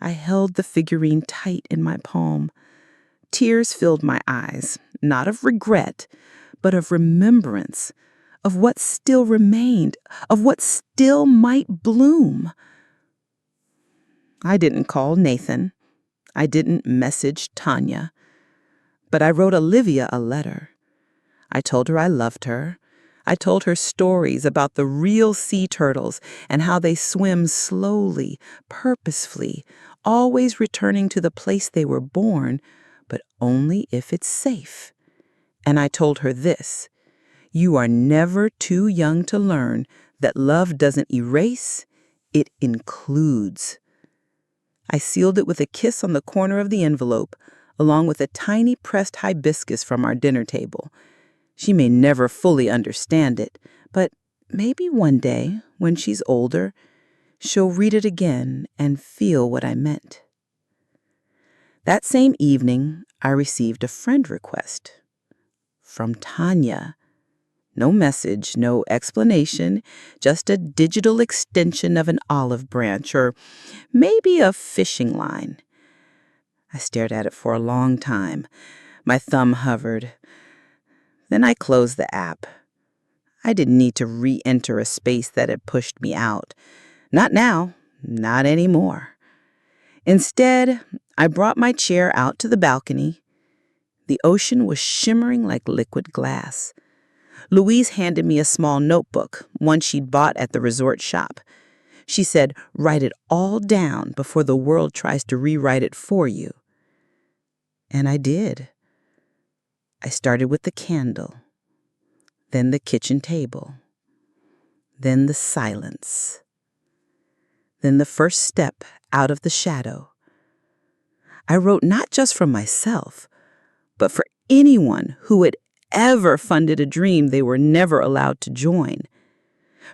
I held the figurine tight in my palm. Tears filled my eyes, not of regret, but of remembrance, of what still remained, of what still might bloom. I didn't call Nathan. I didn't message Tanya. But I wrote Olivia a letter. I told her I loved her. I told her stories about the real sea turtles and how they swim slowly, purposefully, always returning to the place they were born, but only if it's safe. And I told her this: you are never too young to learn that love doesn't erase, it includes. I sealed it with a kiss on the corner of the envelope, along with a tiny pressed hibiscus from our dinner table. She may never fully understand it, but maybe one day, when she's older, she'll read it again and feel what I meant. That same evening, I received a friend request from Tanya. No message, no explanation, just a digital extension of an olive branch or maybe a fishing line. I stared at it for a long time. My thumb hovered. Then I closed the app. I didn't need to re-enter a space that had pushed me out. Not now, not anymore. Instead, I brought my chair out to the balcony. The ocean was shimmering like liquid glass. Louise handed me a small notebook, one she'd bought at the resort shop. She said, "Write it all down before the world tries to rewrite it for you." And I did. I started with the candle, then the kitchen table, then the silence, then the first step out of the shadow. I wrote not just for myself, but for anyone who had ever funded a dream they were never allowed to join,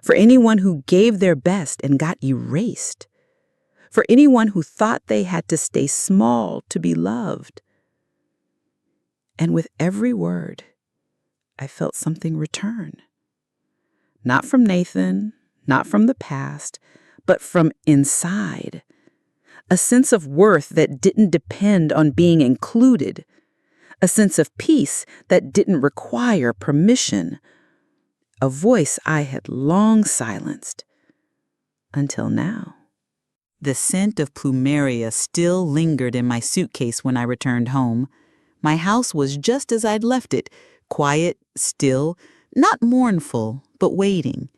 for anyone who gave their best and got erased, for anyone who thought they had to stay small to be loved. And with every word, I felt something return. Not from Nathan, not from the past, but from inside. A sense of worth that didn't depend on being included. A sense of peace that didn't require permission. A voice I had long silenced. Until now. The scent of plumeria still lingered in my suitcase when I returned home. My house was just as I'd left it, quiet, still, not mournful, but waiting.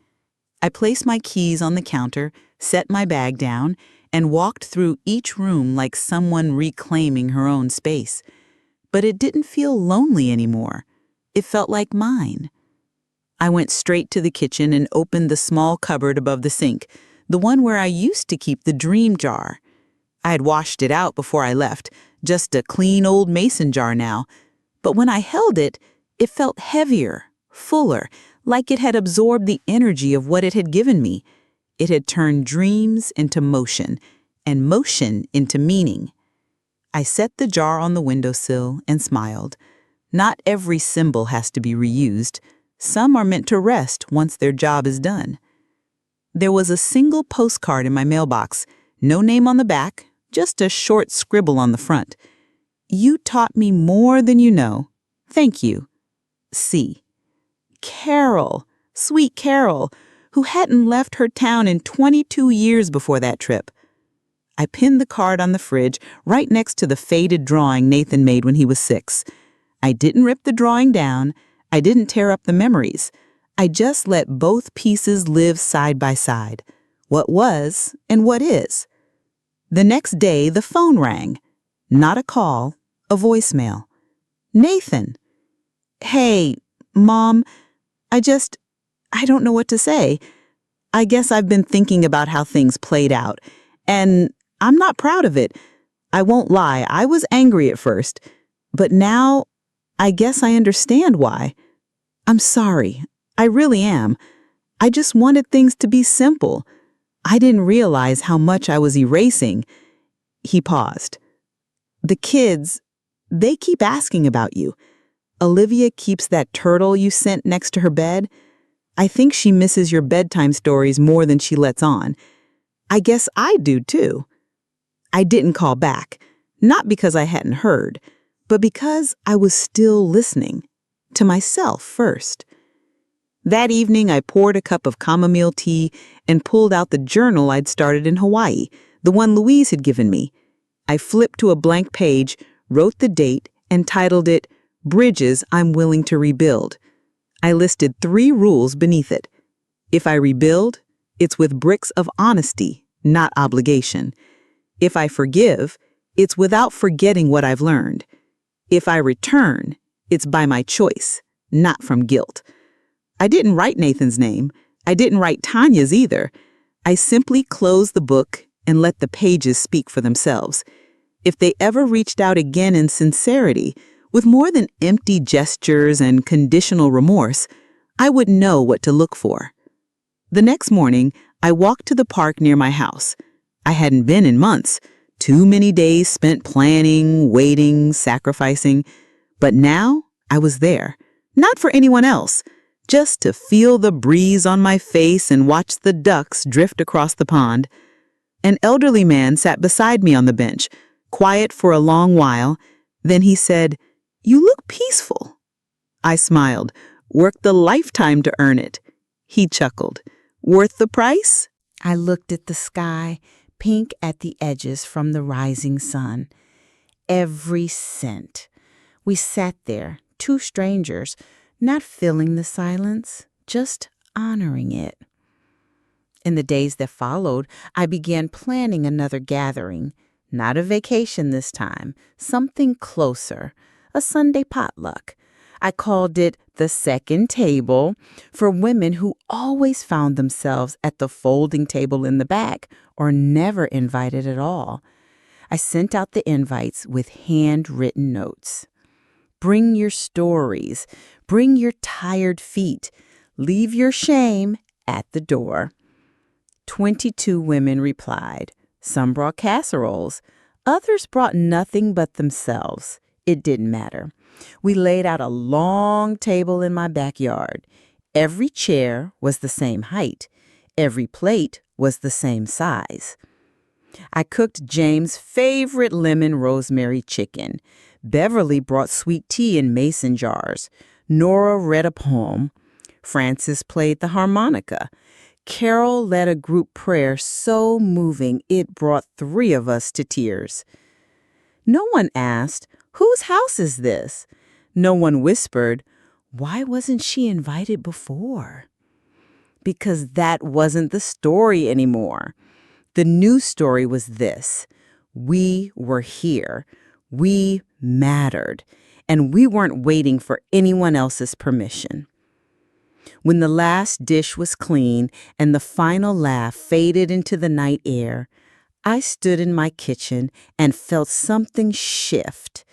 I placed my keys on the counter, set my bag down, and walked through each room like someone reclaiming her own space. But it didn't feel lonely anymore. It felt like mine. I went straight to the kitchen and opened the small cupboard above the sink, the one where I used to keep the dream jar. I had washed it out before I left, just a clean old mason jar now. But when I held it, it felt heavier, fuller, like it had absorbed the energy of what it had given me. It had turned dreams into motion, and motion into meaning. I set the jar on the windowsill and smiled. Not every symbol has to be reused. Some are meant to rest once their job is done. There was a single postcard in my mailbox, no name on the back, just a short scribble on the front. You taught me more than you know. Thank you. C. Carol, sweet Carol, who hadn't left her town in 22 years before that trip. I pinned the card on the fridge right next to the faded drawing Nathan made when he was 6. I didn't rip the drawing down. I didn't tear up the memories. I just let both pieces live side by side. What was and what is. The next day, the phone rang. Not a call, a voicemail. Nathan. Hey, Mom, I don't know what to say. I guess I've been thinking about how things played out, and I'm not proud of it. I won't lie, I was angry at first, but now I guess I understand why. I'm sorry, I really am. I just wanted things to be simple. I didn't realize how much I was erasing. He paused. The kids, they keep asking about you. Olivia keeps that turtle you sent next to her bed. I think she misses your bedtime stories more than she lets on. I guess I do too. I didn't call back, not because I hadn't heard, but because I was still listening, to myself first. That evening, I poured a cup of chamomile tea and pulled out the journal I'd started in Hawaii, the one Louise had given me. I flipped to a blank page, wrote the date, and titled it, Bridges I'm Willing to Rebuild. I listed 3 rules beneath it. If I rebuild, it's with bricks of honesty, not obligation. If I forgive, it's without forgetting what I've learned. If I return, it's by my choice, not from guilt. I didn't write Nathan's name. I didn't write Tanya's either. I simply closed the book and let the pages speak for themselves. If they ever reached out again in sincerity, with more than empty gestures and conditional remorse, I would know what to look for. The next morning, I walked to the park near my house. I hadn't been in months. Too many days spent planning, waiting, sacrificing. But now, I was there. Not for anyone else. Just to feel the breeze on my face and watch the ducks drift across the pond. An elderly man sat beside me on the bench, quiet for a long while. Then he said, "You look peaceful." I smiled. Worked a lifetime to earn it. He chuckled. Worth the price? I looked at the sky, pink at the edges from the rising sun. Every cent. We sat there, 2 strangers, not filling the silence, just honoring it. In the days that followed, I began planning another gathering. Not a vacation this time, something closer. A Sunday potluck. I called it the second table for women who always found themselves at the folding table in the back or never invited at all. I sent out the invites with handwritten notes. Bring your stories. Bring your tired feet. Leave your shame at the door. 22 women replied. Some brought casseroles. Others brought nothing but themselves. It didn't matter. We laid out a long table in my backyard. Every chair was the same height. Every plate was the same size. I cooked James' favorite lemon rosemary chicken. Beverly brought sweet tea in mason jars. Nora read a poem. Frances played the harmonica. Carol led a group prayer so moving it brought 3 of us to tears. No one asked, "Whose house is this?" No one whispered, "Why wasn't she invited before?" Because that wasn't the story anymore. The new story was this. We were here. We mattered. And we weren't waiting for anyone else's permission. When the last dish was clean and the final laugh faded into the night air, I stood in my kitchen and felt something shift,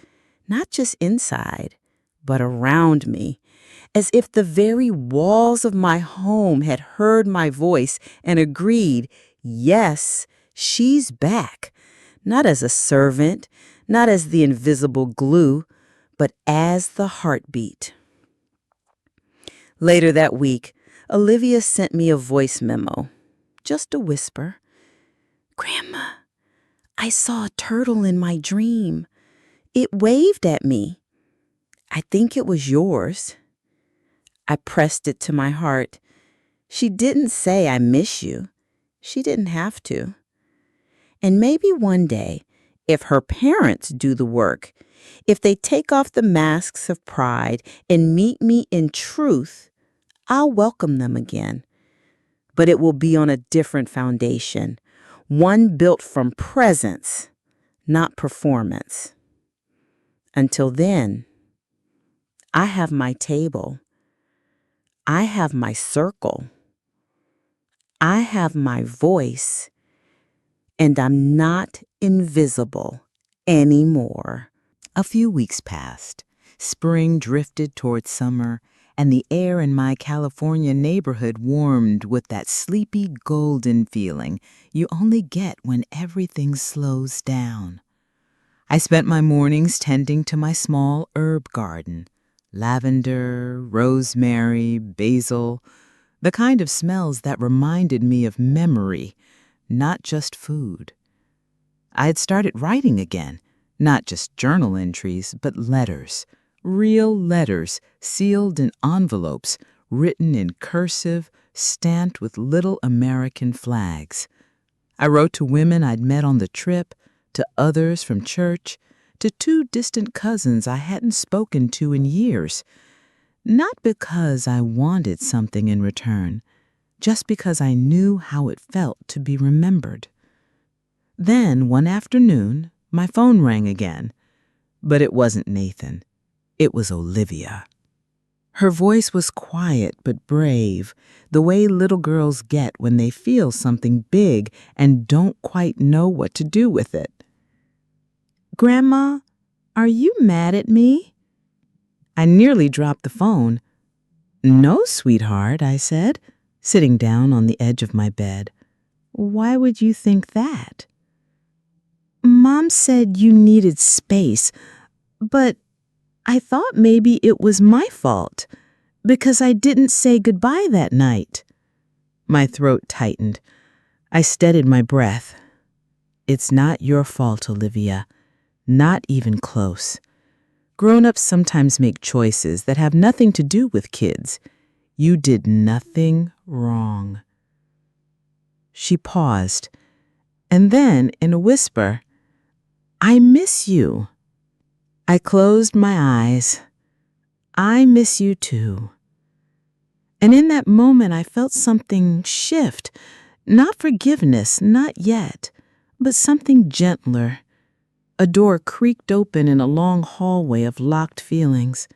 not just inside, but around me, as if the very walls of my home had heard my voice and agreed, yes, she's back, not as a servant, not as the invisible glue, but as the heartbeat. Later that week, Olivia sent me a voice memo, just a whisper. "Grandma, I saw a turtle in my dream. It waved at me. I think it was yours. I pressed it to my heart. She didn't say I miss you. She didn't have to. And maybe one day, if her parents do the work, if they take off the masks of pride and meet me in truth, I'll welcome them again. But it will be on a different foundation, one built from presence, not performance. Until then, I have my table. I have my circle. I have my voice. And I'm not invisible anymore. A few weeks passed. Spring drifted towards summer, and the air in my California neighborhood warmed with that sleepy golden feeling you only get when everything slows down. I spent my mornings tending to my small herb garden. Lavender, rosemary, basil, the kind of smells that reminded me of memory, not just food. I had started writing again, not just journal entries, but letters, real letters sealed in envelopes, written in cursive, stamped with little American flags. I wrote to women I'd met on the trip, to others from church, to 2 distant cousins I hadn't spoken to in years, not because I wanted something in return, just because I knew how it felt to be remembered. Then, one afternoon, my phone rang again, but it wasn't Nathan. It was Olivia. Her voice was quiet but brave, the way little girls get when they feel something big and don't quite know what to do with it. "Grandma, are you mad at me?" I nearly dropped the phone. "No, sweetheart," I said, sitting down on the edge of my bed. "Why would you think that?" "Mom said you needed space, but I thought maybe it was my fault because I didn't say goodbye that night." My throat tightened. I steadied my breath. "It's not your fault, Olivia. Not even close. Grown-ups sometimes make choices that have nothing to do with kids. You did nothing wrong." She paused, and then, in a whisper, "I miss you." I closed my eyes. "I miss you too." And in that moment, I felt something shift. Not forgiveness, not yet, but something gentler. A door creaked open in a long hallway of locked feelings.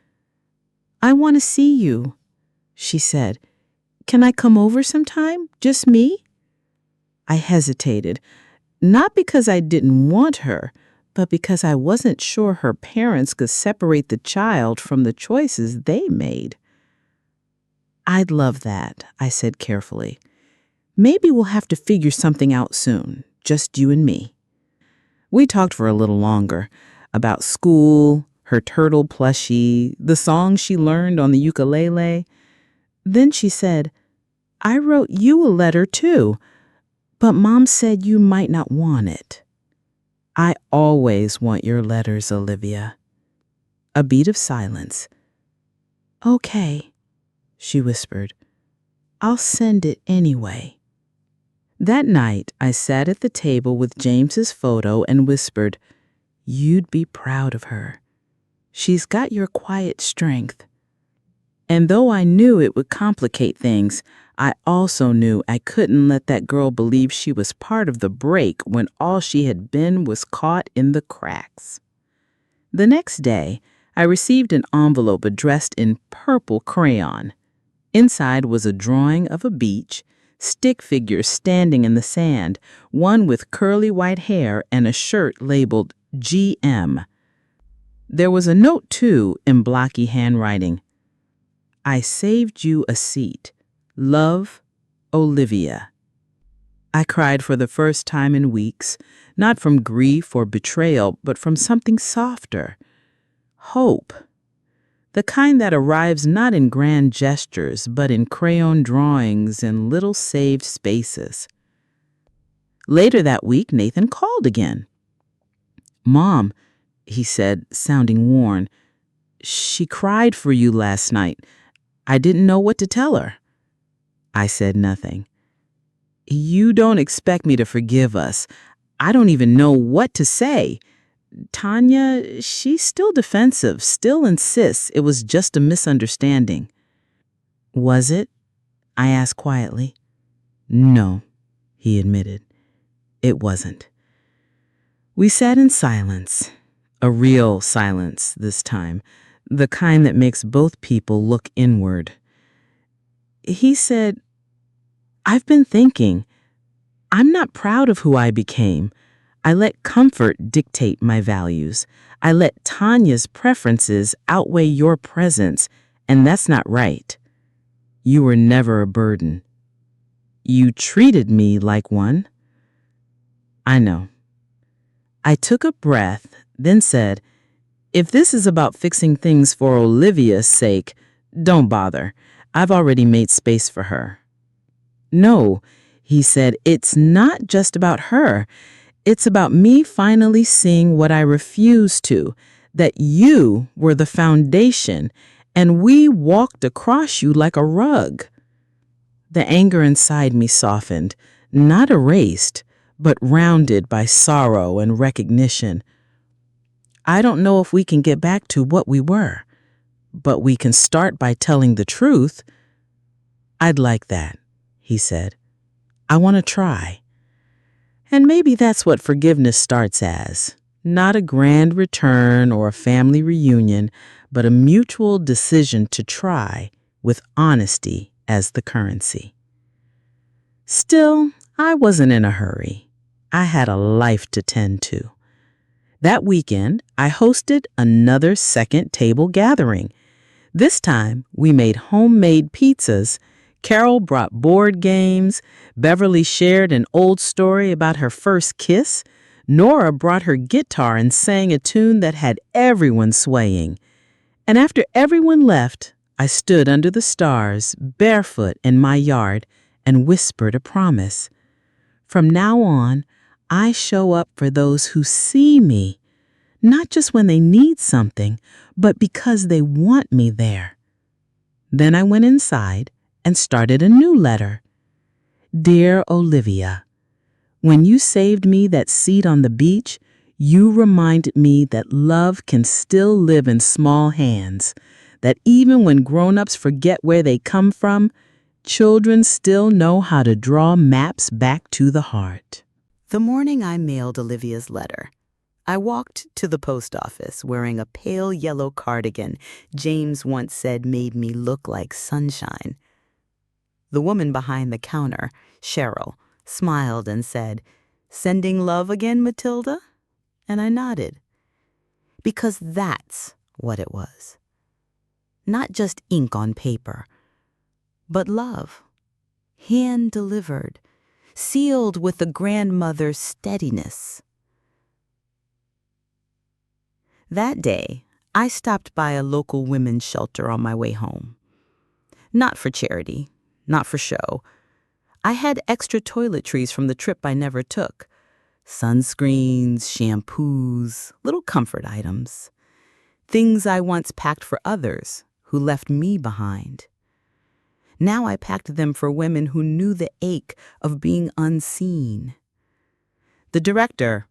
"I want to see you," she said. "Can I come over sometime? Just me?" I hesitated, not because I didn't want her, but because I wasn't sure her parents could separate the child from the choices they made. "I'd love that," I said carefully. "Maybe we'll have to figure something out soon, just you and me." We talked for a little longer, about school, her turtle plushie, the songs she learned on the ukulele. Then she said, "I wrote you a letter too, but Mom said you might not want it." "I always want your letters, Olivia." A beat of silence. "Okay," she whispered. "I'll send it anyway." That night, I sat at the table with James's photo and whispered, "You'd be proud of her. She's got your quiet strength." And though I knew it would complicate things, I also knew I couldn't let that girl believe she was part of the break when all she had been was caught in the cracks. The next day, I received an envelope addressed in purple crayon. Inside was a drawing of a beach, stick figures standing in the sand, one with curly white hair and a shirt labeled GM. There was a note, too, in blocky handwriting. "I saved you a seat. Love, Olivia." I cried for the first time in weeks, not from grief or betrayal, but from something softer. Hope. The kind that arrives not in grand gestures, but in crayon drawings and little saved spaces. Later that week, Nathan called again. "Mom, he said, sounding worn. She cried for you last night. I didn't know what to tell her. I said nothing. You don't expect me to forgive us. I don't even know what to say. Tanya, she's still defensive, still insists it was just a misunderstanding. Was it? I asked quietly. No, he admitted. It wasn't. We sat in silence, a real silence this time, the kind that makes both people look inward. He said, I've been thinking. I'm not proud of who I became. I let comfort dictate my values. I let Tanya's preferences outweigh your presence, and that's not right. You were never a burden. You treated me like one. I know. I took a breath, then said, if this is about fixing things for Olivia's sake, don't bother. I've already made space for her. No, he said, it's not just about her. It's about me finally seeing what I refused to, that you were the foundation, and we walked across you like a rug. The anger inside me softened, not erased, but rounded by sorrow and recognition. I don't know if we can get back to what we were, but we can start by telling the truth. I'd like that, he said. I want to try. And maybe that's what forgiveness starts as. Not a grand return or a family reunion, but a mutual decision to try with honesty as the currency. Still, I wasn't in a hurry. I had a life to tend to. That weekend, I hosted another second table gathering. This time, we made homemade pizzas. Carol brought board games. Beverly shared an old story about her first kiss. Nora brought her guitar and sang a tune that had everyone swaying. And after everyone left, I stood under the stars, barefoot in my yard, and whispered a promise. From now on, I show up for those who see me, not just when they need something, but because they want me there. Then I went inside and started a new letter. Dear Olivia, when you saved me that seat on the beach, you reminded me that love can still live in small hands, that even when grown-ups forget where they come from, children still know how to draw maps back to the heart. The morning I mailed Olivia's letter, I walked to the post office wearing a pale yellow cardigan James once said made me look like sunshine. The woman behind the counter, Cheryl, smiled and said, "Sending love again, Matilda?" And I nodded. Because that's what it was. Not just ink on paper, but love, hand-delivered, sealed with the grandmother's steadiness. That day, I stopped by a local women's shelter on my way home. Not for charity, not for show. I had extra toiletries from the trip I never took. Sunscreens, shampoos, little comfort items. Things I once packed for others who left me behind. Now I packed them for women who knew the ache of being unseen. The director,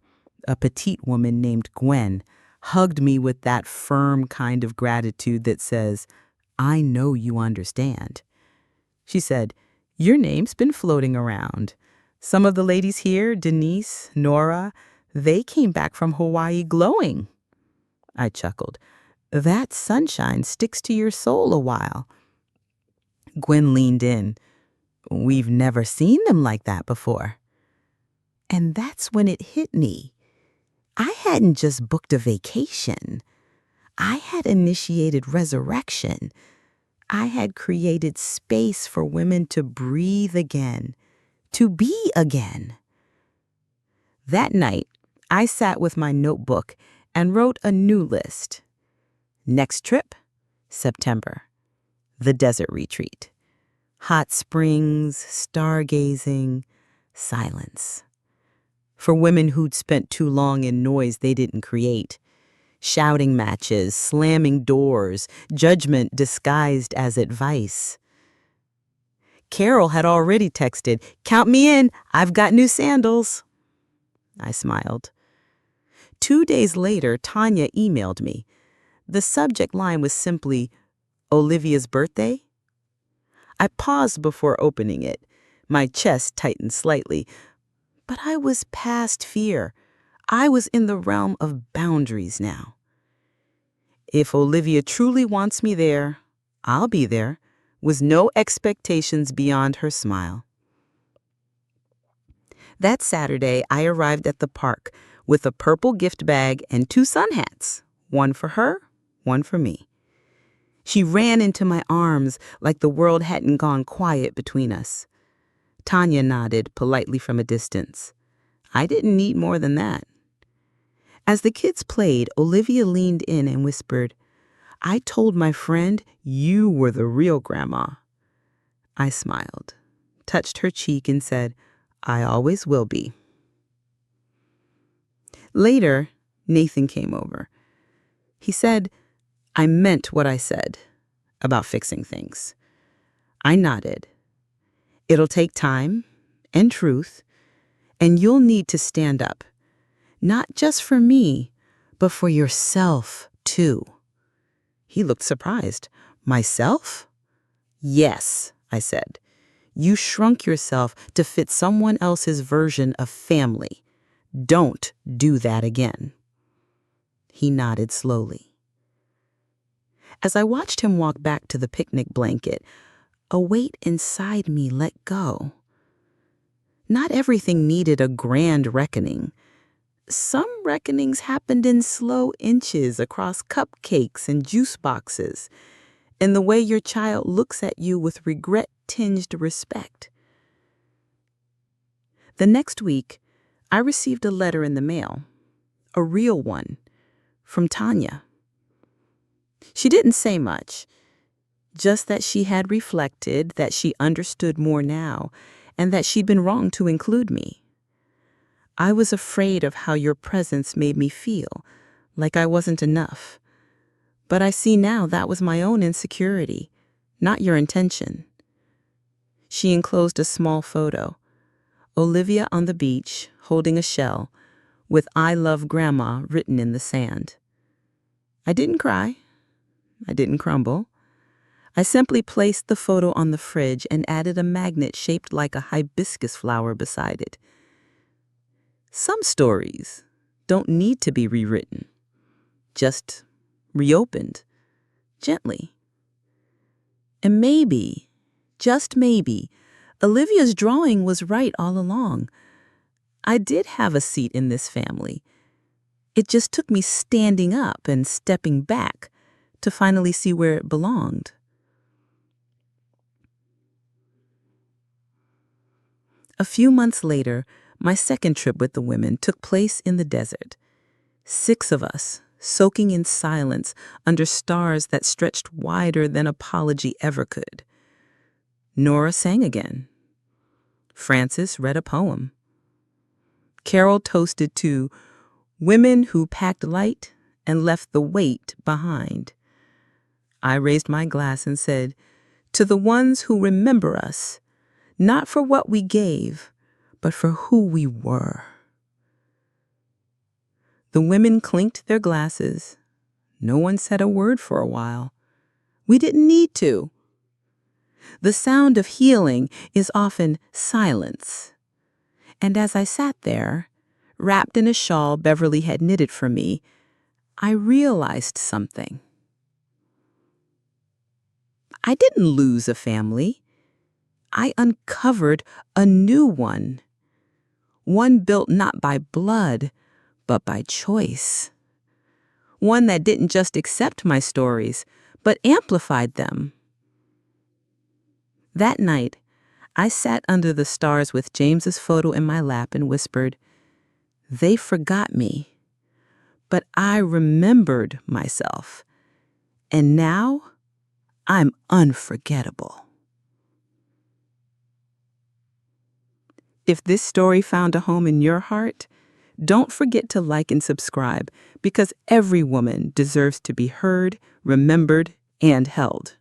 a petite woman named Gwen, hugged me with that firm kind of gratitude that says, "I know you understand." She said, "Your name's been floating around. Some of the ladies here, Denise, Nora, they came back from Hawaii glowing." I chuckled. "That sunshine sticks to your soul a while." Gwen leaned in. "We've never seen them like that before." And that's when it hit me. I hadn't just booked a vacation. I had initiated resurrection. I had created space for women to breathe again, to be again. That night, I sat with my notebook and wrote a new list. Next trip, September. The desert retreat. Hot springs, stargazing, silence. For women who'd spent too long in noise they didn't create. Shouting matches, slamming doors, judgment disguised as advice. Carol had already texted, "Count me in, I've got new sandals." I smiled. 2 days later, Tanya emailed me. The subject line was simply, "Olivia's birthday?" I paused before opening it. My chest tightened slightly. But I was past fear. I was in the realm of boundaries now. If Olivia truly wants me there, I'll be there, with no expectations beyond her smile. That Saturday, I arrived at the park with a purple gift bag and 2 sun hats, one for her, one for me. She ran into my arms like the world hadn't gone quiet between us. Tanya nodded politely from a distance. I didn't need more than that. As the kids played, Olivia leaned in and whispered, "I told my friend you were the real grandma." I smiled, touched her cheek, and said, "I always will be." Later, Nathan came over. He said, "I meant what I said about fixing things." I nodded. "It'll take time and truth, and you'll need to stand up, not just for me, but for yourself, too." He looked surprised. "Myself?" "Yes," I said. "You shrunk yourself to fit someone else's version of family. Don't do that again." He nodded slowly. As I watched him walk back to the picnic blanket, a weight inside me let go. Not everything needed a grand reckoning. Some reckonings happened in slow inches across cupcakes and juice boxes, in the way your child looks at you with regret-tinged respect. The next week, I received a letter in the mail, a real one, from Tanya. She didn't say much, just that she had reflected, that she understood more now, and that she'd been wrong to include me. "I was afraid of how your presence made me feel, like I wasn't enough. But I see now that was my own insecurity, not your intention." She enclosed a small photo. Olivia on the beach, holding a shell, with "I love Grandma" written in the sand. I didn't cry. I didn't crumble. I simply placed the photo on the fridge and added a magnet shaped like a hibiscus flower beside it. Some stories don't need to be rewritten, just reopened, gently. And maybe, just maybe, Olivia's drawing was right all along. I did have a seat in this family. It just took me standing up and stepping back to finally see where it belonged. A few months later, my second trip with the women took place in the desert. 6 of us, soaking in silence under stars that stretched wider than apology ever could. Nora sang again. Frances read a poem. Carol toasted to "Women who packed light and left the weight behind." I raised my glass and said, "To the ones who remember us, not for what we gave, but for who we were." The women clinked their glasses. No one said a word for a while. We didn't need to. The sound of healing is often silence. And as I sat there, wrapped in a shawl Beverly had knitted for me, I realized something. I didn't lose a family. I uncovered a new one. One built not by blood, but by choice. One that didn't just accept my stories, but amplified them. That night, I sat under the stars with James's photo in my lap and whispered, "They forgot me, but I remembered myself. And now, I'm unforgettable." If this story found a home in your heart, Don't forget to like and subscribe because every woman deserves to be heard, remembered, and held.